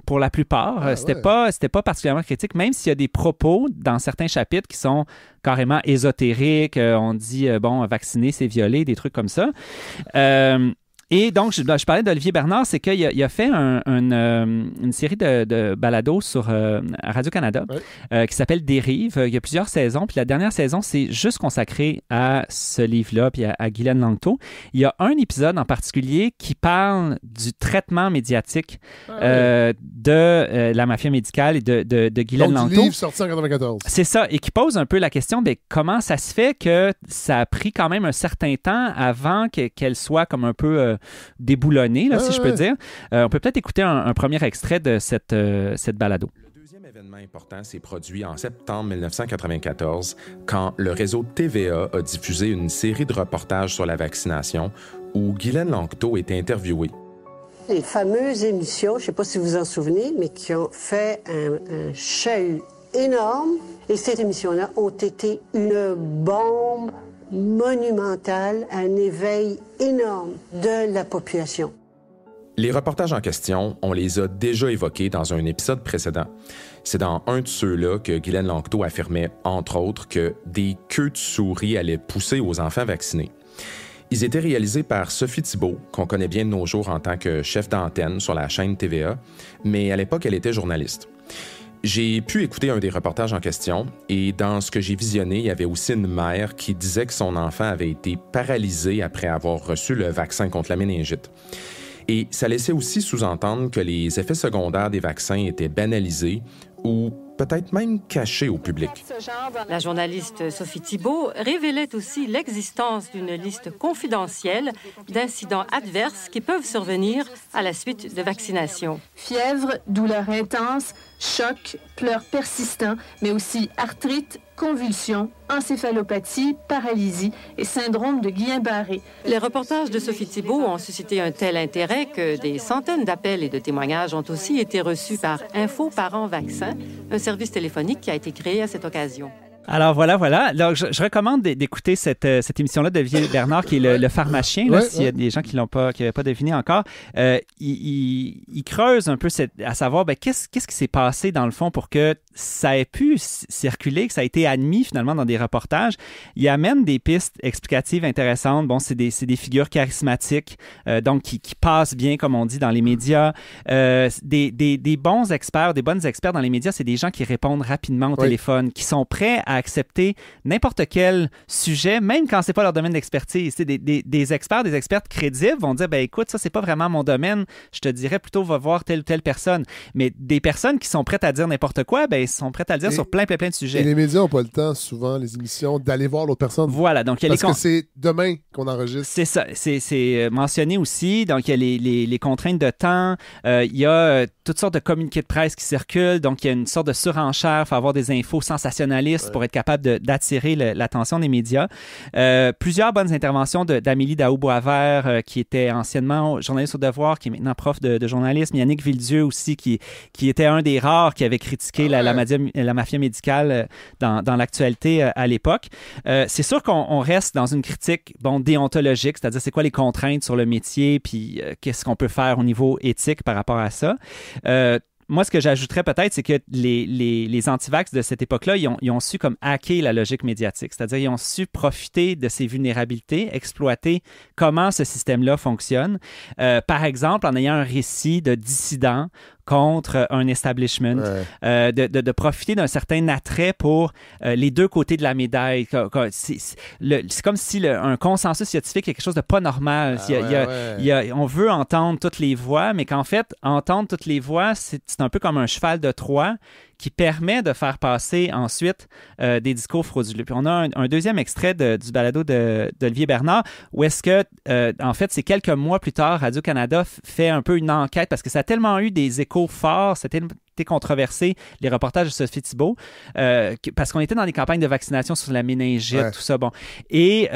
pour la plupart. C'était pas particulièrement critique, même s'il y a des propos dans certains chapitres qui sont carrément ésotériques. On dit, vacciner, c'est violer, des trucs comme ça. Et donc, je parlais d'Olivier Bernard, c'est qu'il a fait une série de balados à Radio-Canada qui s'appelle Dérive. Il y a plusieurs saisons, puis la dernière saison, c'est juste consacré à ce livre-là, puis à Guylaine Langto. Il y a un épisode en particulier qui parle du traitement médiatique de la mafia médicale et de Guylaine Langto. Donc, du livre sorti en 1994. C'est ça, et qui pose un peu la question de comment ça se fait que ça a pris quand même un certain temps avant qu'elle soit comme un peu... déboulonné, si je peux dire. On peut peut-être écouter un premier extrait de cette balado. Le deuxième événement important s'est produit en septembre 1994 quand le réseau TVA a diffusé une série de reportages sur la vaccination où Guylaine Langto était interviewée. Les fameuses émissions, je ne sais pas si vous vous en souvenez, mais qui ont fait un chahut énorme. Et ces émissions-là ont été une bombe monumentale, un éveil énorme de la population. Les reportages en question, on les a déjà évoqués dans un épisode précédent. C'est dans un de ceux-là que Guylaine Langto affirmait, entre autres, que des queues de souris allaient pousser aux enfants vaccinés. Ils étaient réalisés par Sophie Thibault, qu'on connaît bien de nos jours en tant que chef d'antenne sur la chaîne TVA, mais à l'époque, elle était journaliste. J'ai pu écouter un des reportages en question et dans ce que j'ai visionné, il y avait aussi une mère qui disait que son enfant avait été paralysé après avoir reçu le vaccin contre la méningite. Et ça laissait aussi sous-entendre que les effets secondaires des vaccins étaient banalisés ou peut-être même cachés au public. La journaliste Sophie Thibault révélait aussi l'existence d'une liste confidentielle d'incidents adverses qui peuvent survenir à la suite de vaccination. Fièvre, douleur intense, choc, pleurs persistants, mais aussi arthrite, convulsions, encéphalopathie, paralysie et syndrome de Guillain-Barré. Les reportages de Sophie Thibault ont suscité un tel intérêt que des centaines d'appels et de témoignages ont aussi été reçus par Info Parents Vaccins, un service téléphonique qui a été créé à cette occasion. Alors voilà. Donc, je recommande d'écouter cette émission-là d'Olivier Bernard, qui est le pharmacien, là, s'il y a des gens qui n'avaient pas deviné encore. Il creuse un peu à savoir qu'est-ce qui s'est passé dans le fond pour que ça ait pu circuler, que ça a été admis finalement dans des reportages. Il amène des pistes explicatives intéressantes. Bon, c'est des figures charismatiques, donc qui passent bien, comme on dit, dans les médias. Des bons experts, des bonnes experts dans les médias, c'est des gens qui répondent rapidement au téléphone, qui sont prêts à accepter n'importe quel sujet, même quand c'est pas leur domaine d'expertise. Des experts, des expertes crédibles vont dire, ben écoute, ça, c'est pas vraiment mon domaine, je te dirais plutôt, va voir telle ou telle personne. Mais des personnes qui sont prêtes à dire n'importe quoi, ben ils sont prêtes à le dire sur plein de sujets. Et les médias n'ont pas le temps, souvent, les émissions, d'aller voir l'autre personne. Voilà, donc il y a parce que c'est demain qu'on enregistre. C'est ça, c'est mentionné aussi. Donc, il y a les contraintes de temps, il y a toutes sortes de communiqués de presse qui circulent, donc il y a une sorte de surenchère, il faut avoir des infos sensationnalistes pour être capable d'attirer l'attention des médias. Plusieurs bonnes interventions d'Amélie Daou-Boisvert, qui était anciennement journaliste au Devoir, qui est maintenant prof de journalisme. Yannick Villedieu aussi, qui était un des rares qui avait critiqué la mafia médicale dans l'actualité à l'époque. C'est sûr qu'on reste dans une critique déontologique, c'est-à-dire c'est quoi les contraintes sur le métier, puis qu'est-ce qu'on peut faire au niveau éthique par rapport à ça. Moi, ce que j'ajouterais peut-être, c'est que les antivax de cette époque-là, ils ont su comme hacker la logique médiatique. C'est-à-dire, ils ont su profiter de ces vulnérabilités, exploiter comment ce système-là fonctionne. Par exemple, en ayant un récit de dissidents contre un establishment, de profiter d'un certain attrait pour les deux côtés de la médaille. C'est comme si un consensus scientifique est quelque chose de pas normal. On veut entendre toutes les voix, mais qu'en fait, entendre toutes les voix, c'est un peu comme un cheval de Troie qui permet de faire passer ensuite des discours frauduleux. Puis on a un deuxième extrait du balado d'Olivier Bernard, où est-ce que, en fait, c'est quelques mois plus tard, Radio-Canada fait un peu une enquête, parce que ça a tellement eu des échos forts, c'était controversé, les reportages de Sophie Thibault, parce qu'on était dans des campagnes de vaccination sur la méningite, tout ça. Bon. Et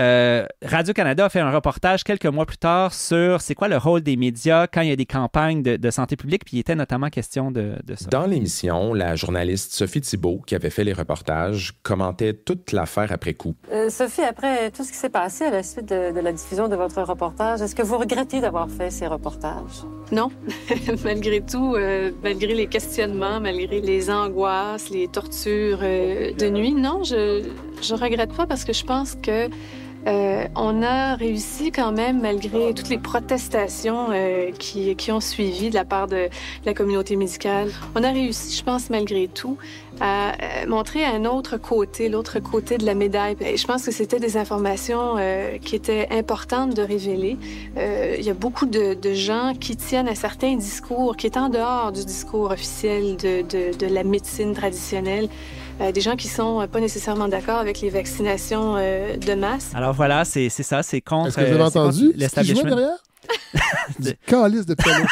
Radio-Canada a fait un reportage quelques mois plus tard sur c'est quoi le rôle des médias quand il y a des campagnes de santé publique, puis il était notamment question de ça. Dans l'émission, la journaliste Sophie Thibault, qui avait fait les reportages, commentait toute l'affaire après coup. Sophie, après tout ce qui s'est passé à la suite de la diffusion de votre reportage, est-ce que vous regrettez d'avoir fait ces reportages? Non. Malgré tout, malgré les questionnements, malgré les angoisses, les tortures de nuit, non, je regrette pas parce que je pense que on a réussi quand même, malgré toutes les protestations qui ont suivi de la part de la communauté médicale, on a réussi, je pense, malgré tout, à montrer un autre côté, l'autre côté de la médaille. Et je pense que c'était des informations qui étaient importantes de révéler. Il y a beaucoup de gens qui tiennent à certains discours qui est en dehors du discours officiel de la médecine traditionnelle. Des gens qui sont pas nécessairement d'accord avec les vaccinations de masse. Alors voilà, c'est ça, c'est contre. Est-ce que vous avez entendu ce qui jouait derrière? Du calice de piano.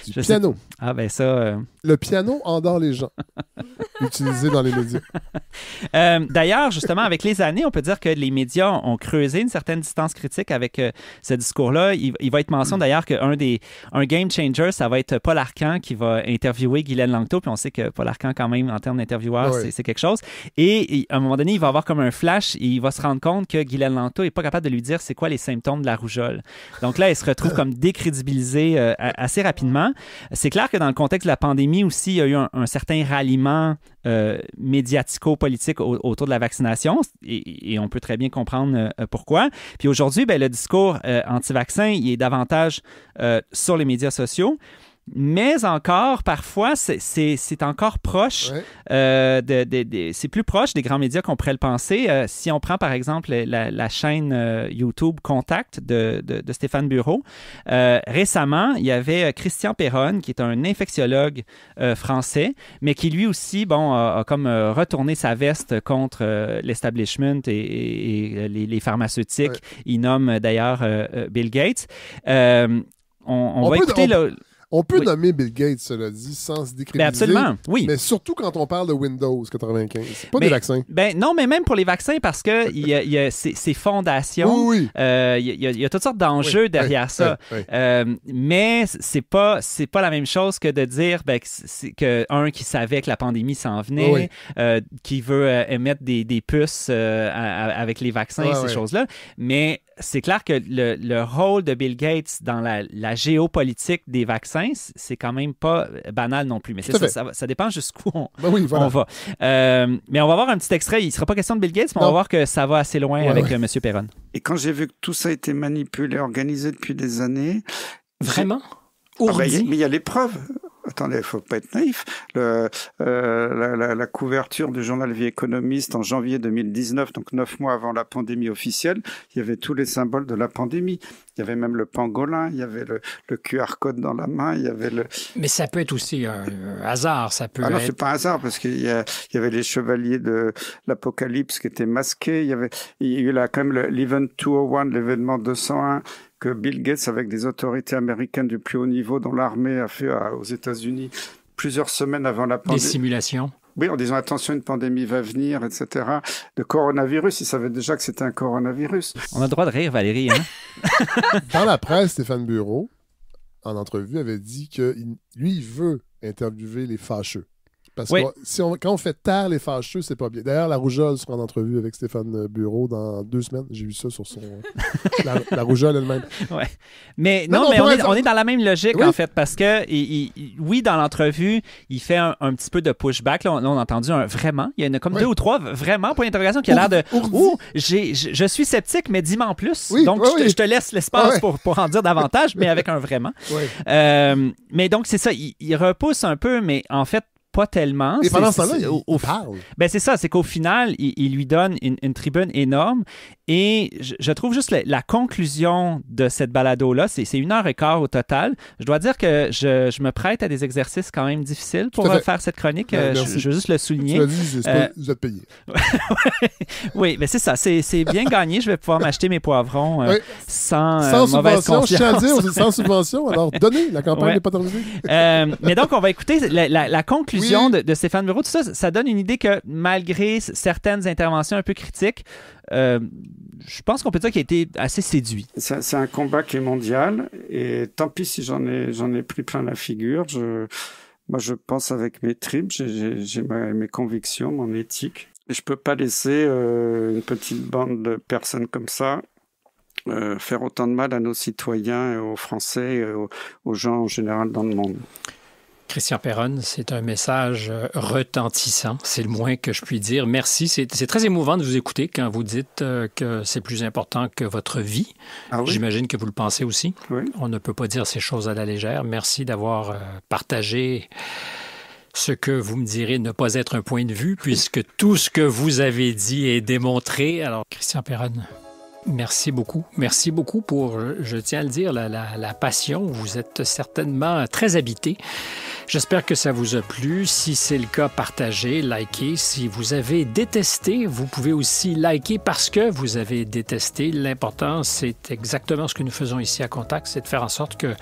Du piano. Ah ben ça... Le piano endort les gens. Utilisé dans les médias. D'ailleurs, justement, avec les années, on peut dire que les médias ont creusé une certaine distance critique avec ce discours-là. Il va être mention d'ailleurs qu'un game changer, ça va être Paul Arcand qui va interviewer Guylaine Langto. Puis on sait que Paul Arcand, quand même, en termes d'intervieweur, c'est quelque chose. Et à un moment donné, il va avoir comme un flash et il va se rendre compte que Guylaine Langto n'est pas capable de lui dire c'est quoi les symptômes de la rougeole. Donc là, elle se retrouve comme décrédibilisée assez rapidement. C'est clair que dans le contexte de la pandémie aussi, il y a eu un certain ralliement médiatico-politique autour de la vaccination et on peut très bien comprendre pourquoi. Puis aujourd'hui, le discours anti-vaccin, il est davantage sur les médias sociaux. Mais encore, parfois, c'est encore proche, c'est plus proche des grands médias qu'on pourrait le penser. Si on prend, par exemple, la chaîne YouTube Contact de Stéphane Bureau, récemment, il y avait Christian Perronne, qui est un infectiologue français, mais qui lui aussi, a comme retourné sa veste contre l'establishment et les pharmaceutiques. Il nomme d'ailleurs Bill Gates. On va écouter... On peut nommer Bill Gates, cela dit, sans se décrédibiliser. Absolument, oui. Mais surtout quand on parle de Windows 95. C'est pas des vaccins. Non, mais même pour les vaccins, parce que il y a ces fondations. Oui. Il y a toutes sortes d'enjeux derrière ça. Mais c'est pas la même chose que de dire qu'un qui savait que la pandémie s'en venait, qui veut émettre des puces avec les vaccins et ces choses-là. Mais c'est clair que le rôle de Bill Gates dans la géopolitique des vaccins, c'est quand même pas banal non plus. Mais ça dépend jusqu'où on va. Mais on va voir un petit extrait. Il ne sera pas question de Bill Gates, mais on va voir que ça va assez loin avec M. Perronne. Et quand j'ai vu que tout ça a été manipulé, organisé depuis des années... Vraiment? Mais il y a les preuves. attendez, il ne faut pas être naïf. La couverture du journal Vie économiste en janvier 2019, donc 9 mois avant la pandémie officielle, il y avait tous les symboles de la pandémie. Il y avait même le pangolin, il y avait le QR code dans la main, il y avait le... Mais ça peut être aussi un hasard, ça peut non, c'est pas un hasard, parce qu'il y avait les chevaliers de l'Apocalypse qui étaient masqués, il y a eu là quand même l'Event 201, l'événement 201, que Bill Gates, avec des autorités américaines du plus haut niveau, dont l'armée a fait aux États-Unis plusieurs semaines avant la pandémie. Des simulations. Oui, en disant attention, une pandémie va venir, etc. Le coronavirus, ils savaient déjà que c'était un coronavirus. On a le droit de rire, Valérie. Hein? Dans la presse, Stéphane Bureau, en entrevue, avait dit que lui, il veut interviewer les fâcheux. Parce que quand on fait taire les fâcheux, c'est pas bien. D'ailleurs, la Rougeole sera en entrevue avec Stéphane Bureau dans 2 semaines. J'ai vu ça sur son... la Rougeole elle-même. Ouais. Mais on est dans la même logique, en fait, parce que, oui, dans l'entrevue, il fait un petit peu de pushback. Là, on a entendu un vraiment. Il y en a comme 2 ou 3 vraiment pour l'interrogation qui a l'air de... je suis sceptique, mais dis-moi en plus. Oui, donc, je te laisse l'espace pour en dire davantage, mais avec un vraiment. Mais donc, c'est ça. Il repousse un peu, mais en fait, pas tellement. Et pendant ce temps-là, il parle. Ben c'est ça, c'est qu'au final, il lui donne une tribune énorme et je trouve juste la conclusion de cette balado-là, c'est 1h15 au total. Je dois dire que je me prête à des exercices quand même difficiles pour faire cette chronique. Je veux juste le souligner. Tu l'as dit, vous êtes payé. Oui, mais c'est ça, c'est bien gagné. Je vais pouvoir m'acheter mes poivrons sans mauvaise subvention. conscience. Je tiens à dire, sans subvention. Alors, donnez, la campagne n'est pas terminée. Mais donc, on va écouter la conclusion de Stéphane Bureau. Tout ça, ça donne une idée que malgré certaines interventions un peu critiques, je pense qu'on peut dire qu'il a été assez séduit. C'est un combat qui est mondial et tant pis si j'en ai pris plein la figure. Moi, je pense avec mes tripes, j'ai mes convictions, mon éthique. Et je peux pas laisser une petite bande de personnes comme ça faire autant de mal à nos citoyens, et aux Français, et aux gens en général dans le monde. Christian Perron, c'est un message retentissant, c'est le moins que je puis dire. Merci, c'est très émouvant de vous écouter quand vous dites que c'est plus important que votre vie. Ah oui? J'imagine que vous le pensez aussi. Oui. On ne peut pas dire ces choses à la légère. Merci d'avoir partagé ce que vous me direz ne pas être un point de vue, puisque tout ce que vous avez dit est démontré. Alors, Christian Perron, merci beaucoup. Merci beaucoup pour, je tiens à le dire, la passion. Vous êtes certainement très habité. J'espère que ça vous a plu. Si c'est le cas, partagez, likez. Si vous avez détesté, vous pouvez aussi liker parce que vous avez détesté. L'important, c'est exactement ce que nous faisons ici à Contact, c'est de faire en sorte que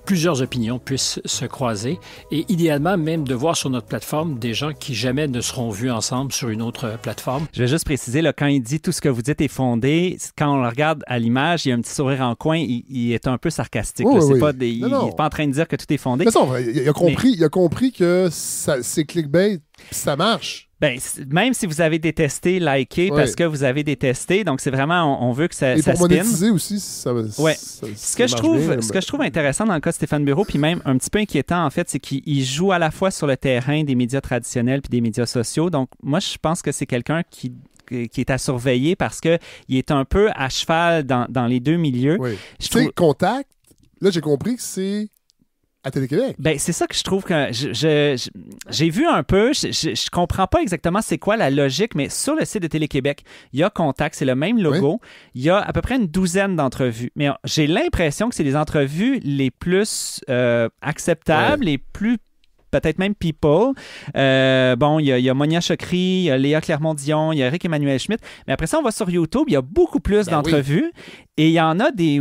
plusieurs opinions puissent se croiser et idéalement même de voir sur notre plateforme des gens qui jamais ne seront vus ensemble sur une autre plateforme. Je vais juste préciser, là, quand il dit tout ce que vous dites est fondé, quand on le regarde à l'image, il y a un petit sourire en coin, il est un peu sarcastique. Il n'est pas en train de dire que tout est fondé. Mais ça, il a compris que c'est clickbait, ça marche. Ben, même si vous avez détesté, likez parce que vous avez détesté. Donc, c'est vraiment, on veut que ça spin. Et pour monétiser aussi, ça ce que je trouve intéressant dans le cas de Stéphane Bureau, puis même un petit peu inquiétant, en fait, c'est qu'il joue à la fois sur le terrain des médias traditionnels puis des médias sociaux. Donc, moi, je pense que c'est quelqu'un qui est à surveiller parce qu'il est un peu à cheval dans les deux milieux. Oui. Contact, là, j'ai compris que c'est à Télé-Québec. Ben, c'est ça que je trouve que j'ai vu un peu, je comprends pas exactement c'est quoi la logique, mais sur le site de Télé-Québec, il y a Contact, c'est le même logo. Oui. Il y a à peu près une douzaine d'entrevues. Mais j'ai l'impression que c'est les entrevues les plus acceptables, les plus peut-être même people. Il y a Monia Chokri, il y a Léa Clermont-Dion, il y a Éric-Emmanuel Schmitt. Mais après ça, on va sur YouTube, il y a beaucoup plus d'entrevues. Et il y en a des...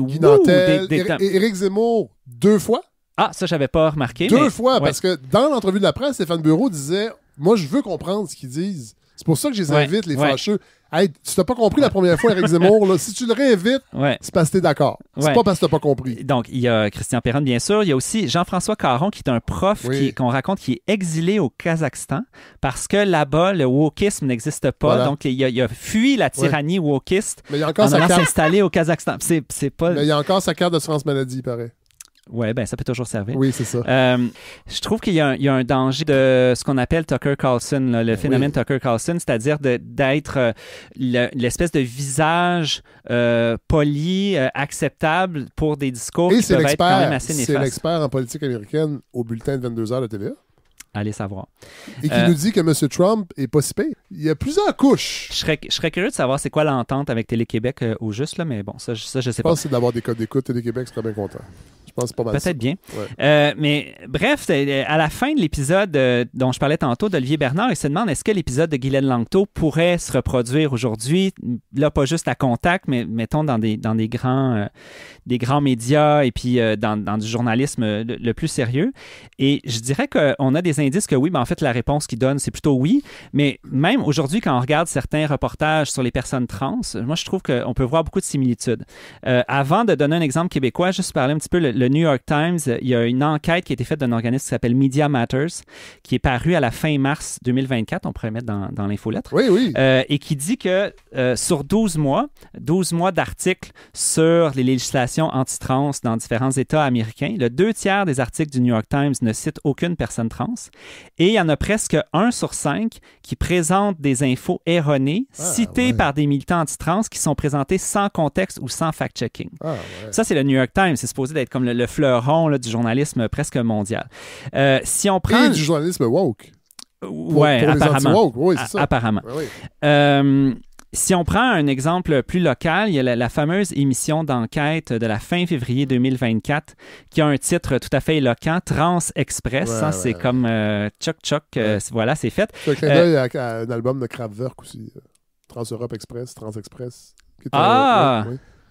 Éric Zemmour, 2 fois. Ah, ça, j'avais pas remarqué. 2 fois, parce que dans l'entrevue de la presse, Stéphane Bureau disait « Moi, je veux comprendre ce qu'ils disent. » C'est pour ça que je les invite, les fâcheux. Hey, tu t'as pas compris la première fois, Éric Zemmour, là, si tu le réinvites, c'est parce que t'es d'accord. C'est pas parce que t'as pas compris. Donc, il y a Christian Perron, bien sûr. Il y a aussi Jean-François Caron, qui est un prof qu'on raconte qui est exilé au Kazakhstan parce que là-bas, le wokisme n'existe pas. Voilà. Donc, il a fui la tyrannie wokiste en allant s'installer au Kazakhstan. C'est pas... Mais il y a encore sa carte d'assurance maladie, il paraît. Oui, ben ça peut toujours servir. Oui, c'est ça. Je trouve qu'il y a un danger de ce qu'on appelle Tucker Carlson, là, le phénomène Tucker Carlson, c'est-à-dire d'être l'espèce de visage poli, acceptable pour des discours qui peuvent être quand même assez néfastes. C'est l'expert en politique américaine au bulletin de 22h de TVA. Allez savoir. Et qui nous dit que M. Trump est pas si pire. Il y a plusieurs couches. Je serais curieux de savoir c'est quoi l'entente avec Télé-Québec au juste, là, mais bon, ça je sais pas. Je pense que c'est d'avoir des codes d'écoute. Télé-Québec serait bien content. Je pense que c'est pas mal. Peut-être bien. Ouais. Mais bref, à la fin de l'épisode dont je parlais tantôt d'Olivier Bernard, il se demande est-ce que l'épisode de Guylaine Langto pourrait se reproduire aujourd'hui, là pas juste à Contact, mais mettons dans des grands médias et puis dans du journalisme le plus sérieux. Et je dirais qu'on a des indices que oui, mais en fait la réponse qu'il donne c'est plutôt oui. Mais même aujourd'hui quand on regarde certains reportages sur les personnes trans, moi je trouve qu'on peut voir beaucoup de similitudes. Avant de donner un exemple québécois, juste parler un petit peu le New York Times, il y a une enquête qui a été faite d'un organisme qui s'appelle Media Matters, qui est paru à la fin mars 2024, on pourrait mettre dans l'infolettre. Oui. Et qui dit que sur 12 mois d'articles sur les législations anti-trans dans différents États américains, le 2/3 des articles du New York Times ne citent aucune personne trans. Et il y en a presque 1 sur 5 qui présentent des infos erronées citées par des militants anti-trans qui sont présentées sans contexte ou sans fact-checking. Ça, c'est le New York Times. C'est supposé d'être comme le fleuron là, du journalisme presque mondial. Si on prend... Et du journalisme woke. Oui, apparemment. Oui, c'est ça. Apparemment. Oui. Si on prend un exemple plus local, il y a la fameuse émission d'enquête de la fin février 2024 qui a un titre tout à fait éloquent, Trans Express. C'est comme Choc. Voilà, c'est fait. C'est un clin d'œil à un album de Kraftwerk aussi. Trans Europe Express, Trans Express. Oui.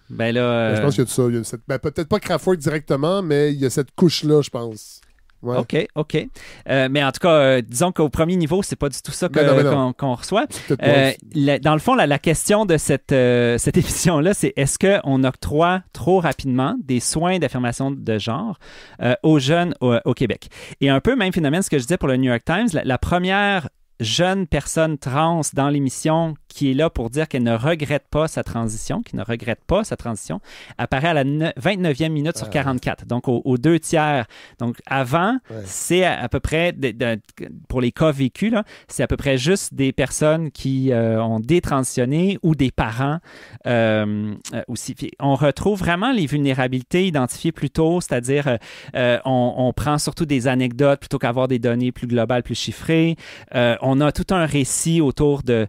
Ben là, je pense qu'il y a de ça. Peut-être pas Kraftwerk directement, mais il y a cette couche-là, je pense. Ouais. OK. Mais en tout cas, disons qu'au premier niveau, c'est pas du tout ça qu'on reçoit. Dans le fond, la question de cette émission-là, c'est est-ce qu'on octroie trop rapidement des soins d'affirmation de genre aux jeunes au Québec? Et un peu même phénomène, ce que je disais pour le New York Times, la première jeune personne trans dans l'émission qui est là pour dire qu'elle ne regrette pas sa transition, apparaît à la 29e minute sur 44, donc aux 2/3. Donc avant, c'est à peu près, pour les cas vécus, là, c'est à peu près juste des personnes qui ont détransitionné ou des parents aussi. On retrouve vraiment les vulnérabilités identifiées plus tôt, c'est-à-dire on prend surtout des anecdotes plutôt qu'avoir des données plus globales, plus chiffrées. On a tout un récit autour de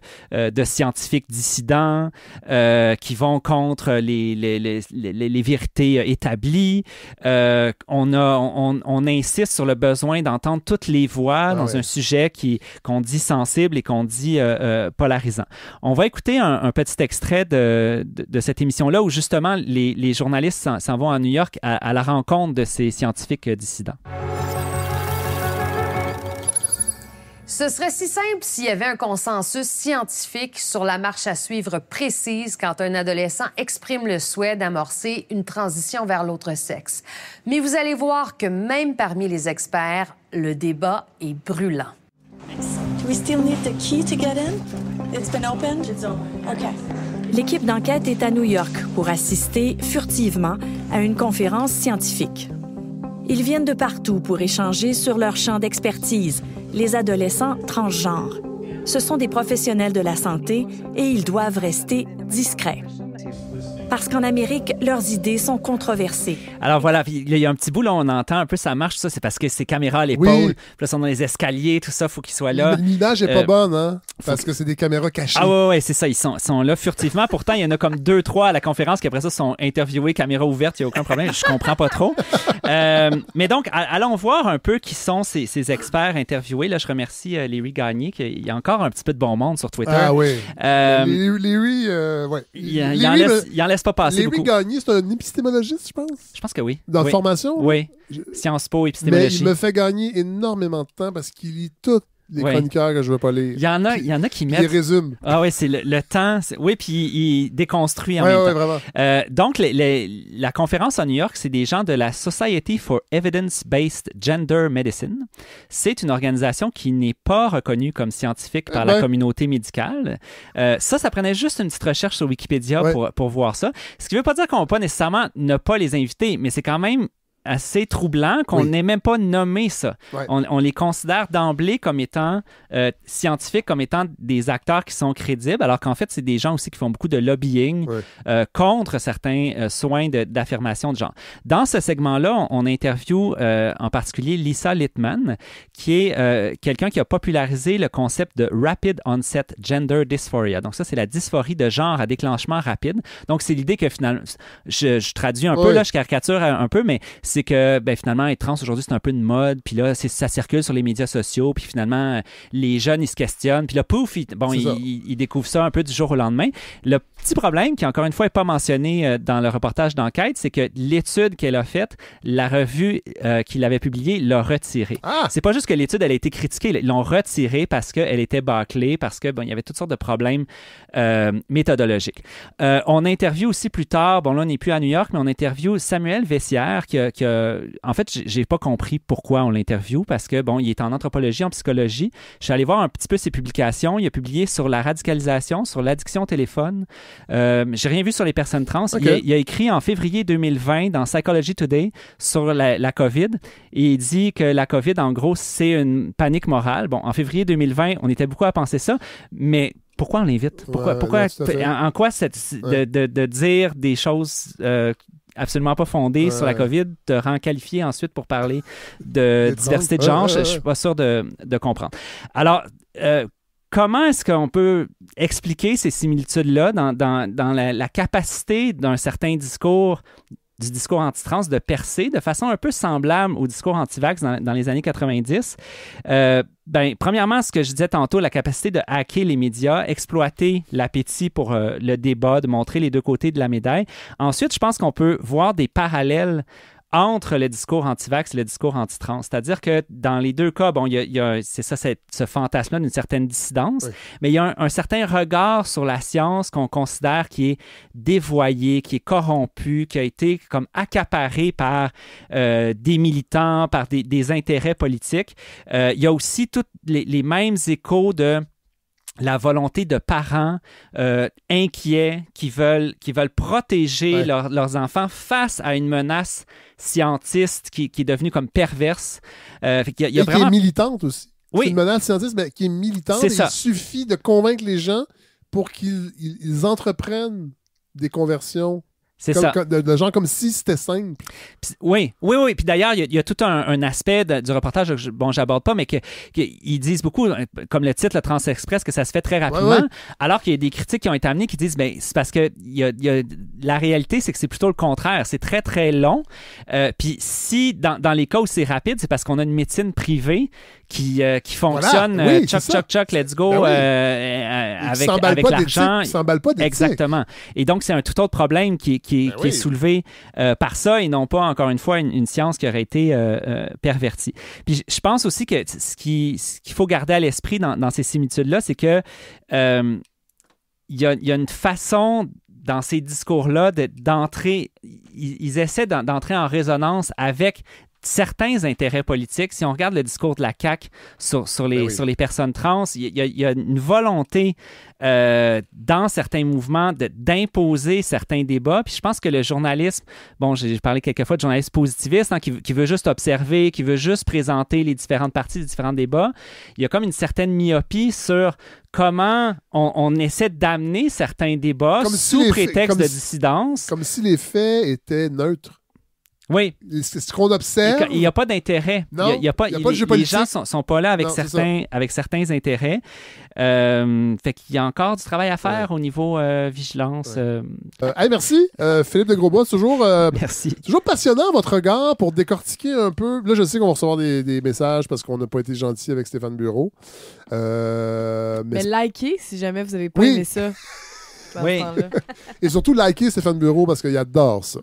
scientifiques dissidents qui vont contre les vérités établies. On insiste sur le besoin d'entendre toutes les voix dans un sujet qu'on dit sensible et qu'on dit polarisant. On va écouter un petit extrait de cette émission-là où justement les journalistes s'en vont à New York à la rencontre de ces scientifiques dissidents. Ce serait si simple s'il y avait un consensus scientifique sur la marche à suivre précise quand un adolescent exprime le souhait d'amorcer une transition vers l'autre sexe. Mais vous allez voir que même parmi les experts, le débat est brûlant. Do we still need the key to get in? It's been opened? It's open. Okay. L'équipe d'enquête est à New York pour assister furtivement à une conférence scientifique. Ils viennent de partout pour échanger sur leur champ d'expertise, les adolescents transgenres. Ce sont des professionnels de la santé et ils doivent rester discrets. Parce qu'en Amérique, leurs idées sont controversées. Alors voilà, il y a un petit bout là, on entend un peu ça marche, ça, c'est parce que c'est caméras à l'épaule, puis là, ils sont dans les escaliers, tout ça, il faut qu'ils soient là. L'image n'est pas bonne, hein? Parce que c'est des caméras cachées. Ah ouais, c'est ça, ils sont là furtivement. Pourtant, il y en a comme 2-3 à la conférence qui après ça sont interviewés, caméra ouverte, il n'y a aucun problème, je comprends pas trop. Mais donc, allons voir un peu qui sont ces experts interviewés. Là, je remercie Léry Gagné, qu'il y a encore un petit peu de bon monde sur Twitter. Ah oui. Léry, ouais. Il en laisse pas passer beaucoup. Léry Gagné, c'est un épistémologiste, je pense? Je pense que oui. Dans la formation? Oui. Sciences Po, épistémologie. Mais il me fait gagner énormément de temps parce qu'il lit tout. Les chroniqueurs que je veux pas lire. Il y en a qui mettent... Il les résume. Ah oui, c'est le temps. Oui, puis il déconstruit en même temps. Vraiment. Donc, la conférence à New York, c'est des gens de la Society for Evidence-Based Gender Medicine. C'est une organisation qui n'est pas reconnue comme scientifique par la communauté médicale. Ça prenait juste une petite recherche sur Wikipédia pour voir ça. Ce qui ne veut pas dire qu'on ne va pas nécessairement ne pas les inviter, mais c'est quand même assez troublant qu'on n'ait même pas nommé ça. Ouais. On les considère d'emblée comme étant scientifiques, comme étant des acteurs qui sont crédibles, alors qu'en fait, c'est des gens aussi qui font beaucoup de lobbying contre certains soins d'affirmation de genre. Dans ce segment-là, on interviewe en particulier Lisa Littman, qui est quelqu'un qui a popularisé le concept de Rapid Onset Gender Dysphoria. Donc ça, c'est la dysphorie de genre à déclenchement rapide. Donc c'est l'idée que finalement, je traduis un peu, là, je caricature un peu, mais c'est que finalement, être trans aujourd'hui, c'est un peu une mode, puis là, ça circule sur les médias sociaux, puis finalement, les jeunes, ils se questionnent, puis là, pouf, ils découvrent ça un peu du jour au lendemain. Le petit problème, qui encore une fois n'est pas mentionné dans le reportage d'enquête, c'est que l'étude qu'elle a faite, la revue qu'il avait publiée l'a retirée. C'est pas juste que l'étude, elle a été critiquée, ils l'ont retirée parce qu'elle était bâclée, parce que il y avait toutes sortes de problèmes méthodologiques. On interviewe aussi plus tard, là, on n'est plus à New York, mais on interviewe Samuel Vessière, qui a en fait, j'ai pas compris pourquoi on l'interviewe, parce que, il est en anthropologie, en psychologie. Je suis allé voir un petit peu ses publications. Il a publié sur la radicalisation, sur l'addiction au téléphone. J'ai rien vu sur les personnes trans. Okay. Il a écrit en février 2020 dans Psychology Today sur la COVID, et il dit que la COVID, en gros, c'est une panique morale. En février 2020, on était beaucoup à penser ça, mais pourquoi on l'invite? Pourquoi en quoi de dire des choses absolument pas fondées sur la COVID te rend qualifié ensuite pour parler de diversité de genre? Je suis pas sûr de comprendre. Alors, comment est-ce qu'on peut expliquer ces similitudes-là dans la capacité d'un certain discours, du discours anti-trans, de percer de façon un peu semblable au discours anti-vax dans les années 90? Premièrement, ce que je disais tantôt, la capacité de hacker les médias, exploiter l'appétit pour le débat, de montrer les deux côtés de la médaille. Ensuite, je pense qu'on peut voir des parallèles entre le discours anti-vax et le discours anti-trans. C'est-à-dire que dans les deux cas, il y a ce fantasme-là d'une certaine dissidence, mais il y a un certain regard sur la science qu'on considère qui est dévoyé, qui est corrompu, qui a été comme accaparé par des militants, par des intérêts politiques. Il y a aussi tous les mêmes échos de la volonté de parents inquiets qui veulent protéger leurs enfants face à une menace scientiste qui est devenue comme perverse. Il y a vraiment... qui est militante aussi. Oui. C'est une menace scientiste, mais qui est militante. Il suffit de convaincre les gens pour qu'ils entreprennent des conversions. C'est ça. De gens comme si c'était simple. Oui. Puis d'ailleurs, il y a tout un aspect du reportage que j'aborde pas, mais qu'ils disent beaucoup, comme le titre, le Trans Express, que ça se fait très rapidement, alors qu'il y a des critiques qui ont été amenées qui disent, c'est parce que la réalité, c'est que c'est plutôt le contraire. C'est très, très long. Puis si, dans les cas où c'est rapide, c'est parce qu'on a une médecine privée qui fonctionne, choc, let's go, avec l'argent. Ils s'emballent pas d'éthique. Exactement. Et donc, c'est un tout autre problème qui est soulevé par ça, et non pas, encore une fois, une science qui aurait été pervertie. Puis je pense aussi que ce qu'il faut garder à l'esprit dans ces similitudes-là, c'est que il y a une façon dans ces discours-là d'entrer, ils essaient d'entrer en résonance avec certains intérêts politiques. Si on regarde le discours de la CAQ sur les personnes trans, il y a une volonté dans certains mouvements d'imposer certains débats. Puis je pense que le journalisme, j'ai parlé quelquefois de journalisme positiviste, qui veut juste observer, qui veut juste présenter les différentes parties des différents débats. Il y a comme une certaine myopie sur comment on essaie d'amener certains débats sous prétexte de dissidence. Comme si les faits étaient neutres. Oui. C'est ce qu'on observe. Il n'y a pas d'intérêt. Non, les gens ne sont pas là avec certains intérêts. Fait qu'il y a encore du travail à faire au niveau vigilance. Merci, Philippe de Grosbois. Merci. Toujours passionnant, votre regard, pour décortiquer un peu. Là, je sais qu'on va recevoir des messages parce qu'on n'a pas été gentil avec Stéphane Bureau. Mais likez si jamais vous n'avez pas aimé ça. Oui. Et surtout, likez Stéphane Bureau parce qu'il adore ça.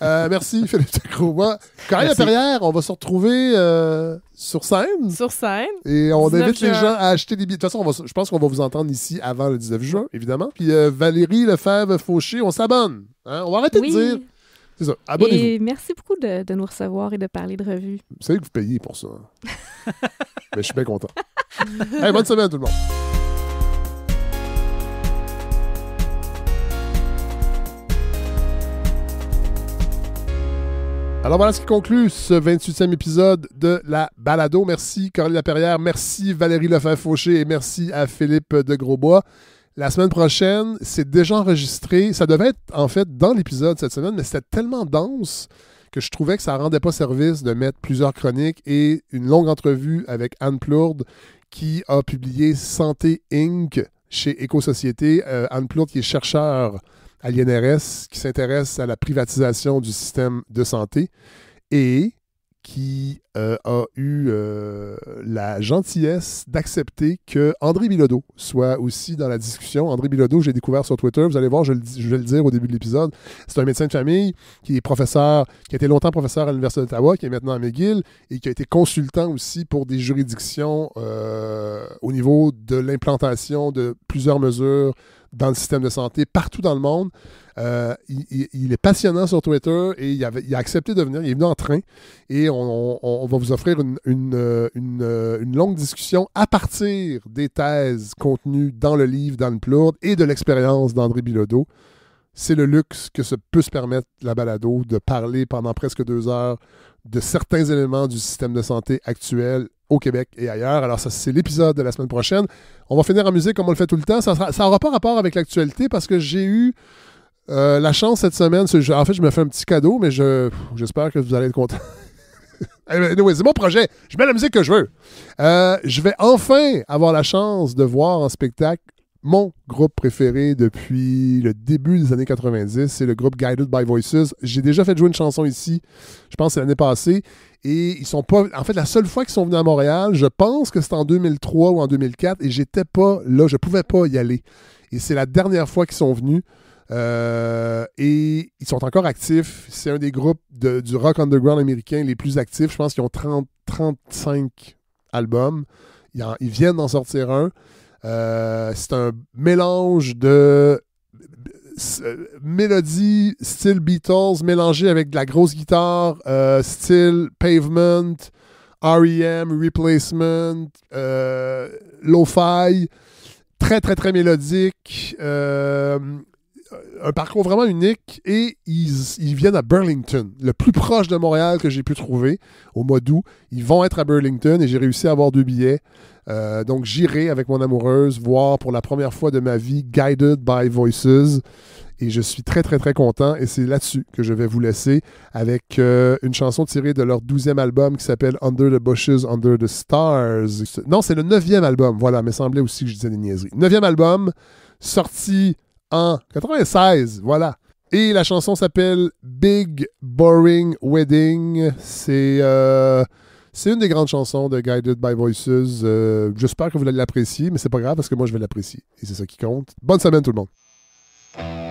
Merci, Philippe de Grosbois. Coralie Laperrière, on va se retrouver sur scène. Sur scène. Et on invite les gens à acheter des billets. De toute façon, je pense qu'on va vous entendre ici avant le 19 juin, évidemment. Puis Valérie Lefebvre-Fauché, on s'abonne. On va arrêter de dire. C'est ça. Abonnez-vous. Et merci beaucoup de nous recevoir et de parler de revue. Vous savez que vous payez pour ça. Mais je suis bien content. Bonne semaine, tout le monde. Alors voilà ce qui conclut ce 28e épisode de la balado. Merci Coralie Laperrière, merci Valérie Lefebvre-Fauché et merci à Philippe de Grosbois. La semaine prochaine, c'est déjà enregistré. Ça devait être en fait dans l'épisode cette semaine, mais c'était tellement dense que je trouvais que ça ne rendait pas service de mettre plusieurs chroniques et une longue entrevue avec Anne Plourde qui a publié Santé Inc. chez Éco-Société. Anne Plourde qui est chercheur à l'INRS, qui s'intéresse à la privatisation du système de santé et qui a eu la gentillesse d'accepter que André Bilodeau soit aussi dans la discussion. André Bilodeau, j'ai découvert sur Twitter, vous allez voir, je vais le dire au début de l'épisode, c'est un médecin de famille qui est professeur, qui a été longtemps professeur à l'Université d'Ottawa, qui est maintenant à McGill et qui a été consultant aussi pour des juridictions au niveau de l'implantation de plusieurs mesures dans le système de santé partout dans le monde. Il est passionnant sur Twitter et il a accepté de venir. Il est venu en train et on va vous offrir une longue discussion à partir des thèses contenues dans le livre d'Anne Plourde et de l'expérience d'André Bilodeau. C'est le luxe que peut se permettre la balado de parler pendant presque 2 heures de certains éléments du système de santé actuel au Québec et ailleurs. Alors ça, c'est l'épisode de la semaine prochaine. On va finir en musique comme on le fait tout le temps. Ça n'aura pas rapport avec l'actualité parce que j'ai eu la chance cette semaine. En fait, je me fais un petit cadeau, mais j'espère que vous allez être contents. Anyway, c'est mon projet. Je mets la musique que je veux. Je vais enfin avoir la chance de voir en spectacle mon groupe préféré depuis le début des années 90, c'est le groupe Guided by Voices. J'ai déjà fait jouer une chanson ici, je pense que c'est l'année passée, et ils sont pas... En fait, la seule fois qu'ils sont venus à Montréal, je pense que c'était en 2003 ou en 2004, et j'étais pas là, je pouvais pas y aller. Et c'est la dernière fois qu'ils sont venus, et ils sont encore actifs. C'est un des groupes du rock underground américain les plus actifs. Je pense qu'ils ont 35 albums. Ils viennent d'en sortir un. C'est un mélange de mélodie style Beatles mélangé avec de la grosse guitare style Pavement, R.E.M., Replacement, Lo-Fi, très très très mélodique, un parcours vraiment unique et ils viennent à Burlington, le plus proche de Montréal que j'ai pu trouver au mois d'août. Ils vont être à Burlington et j'ai réussi à avoir 2 billets. Donc j'irai avec mon amoureuse voir pour la première fois de ma vie Guided by Voices et je suis très très très content et c'est là-dessus que je vais vous laisser avec une chanson tirée de leur 12e album qui s'appelle Under the Bushes, Under the Stars. Non, c'est le 9e album, voilà, mais semblait aussi que je disais des niaiseries. 9e album, sorti en 96, voilà. Et la chanson s'appelle Big Boring Wedding. C'est une des grandes chansons de Guided by Voices. J'espère que vous allez l'apprécier, mais c'est pas grave parce que moi je vais l'apprécier. Et c'est ça qui compte. Bonne semaine tout le monde.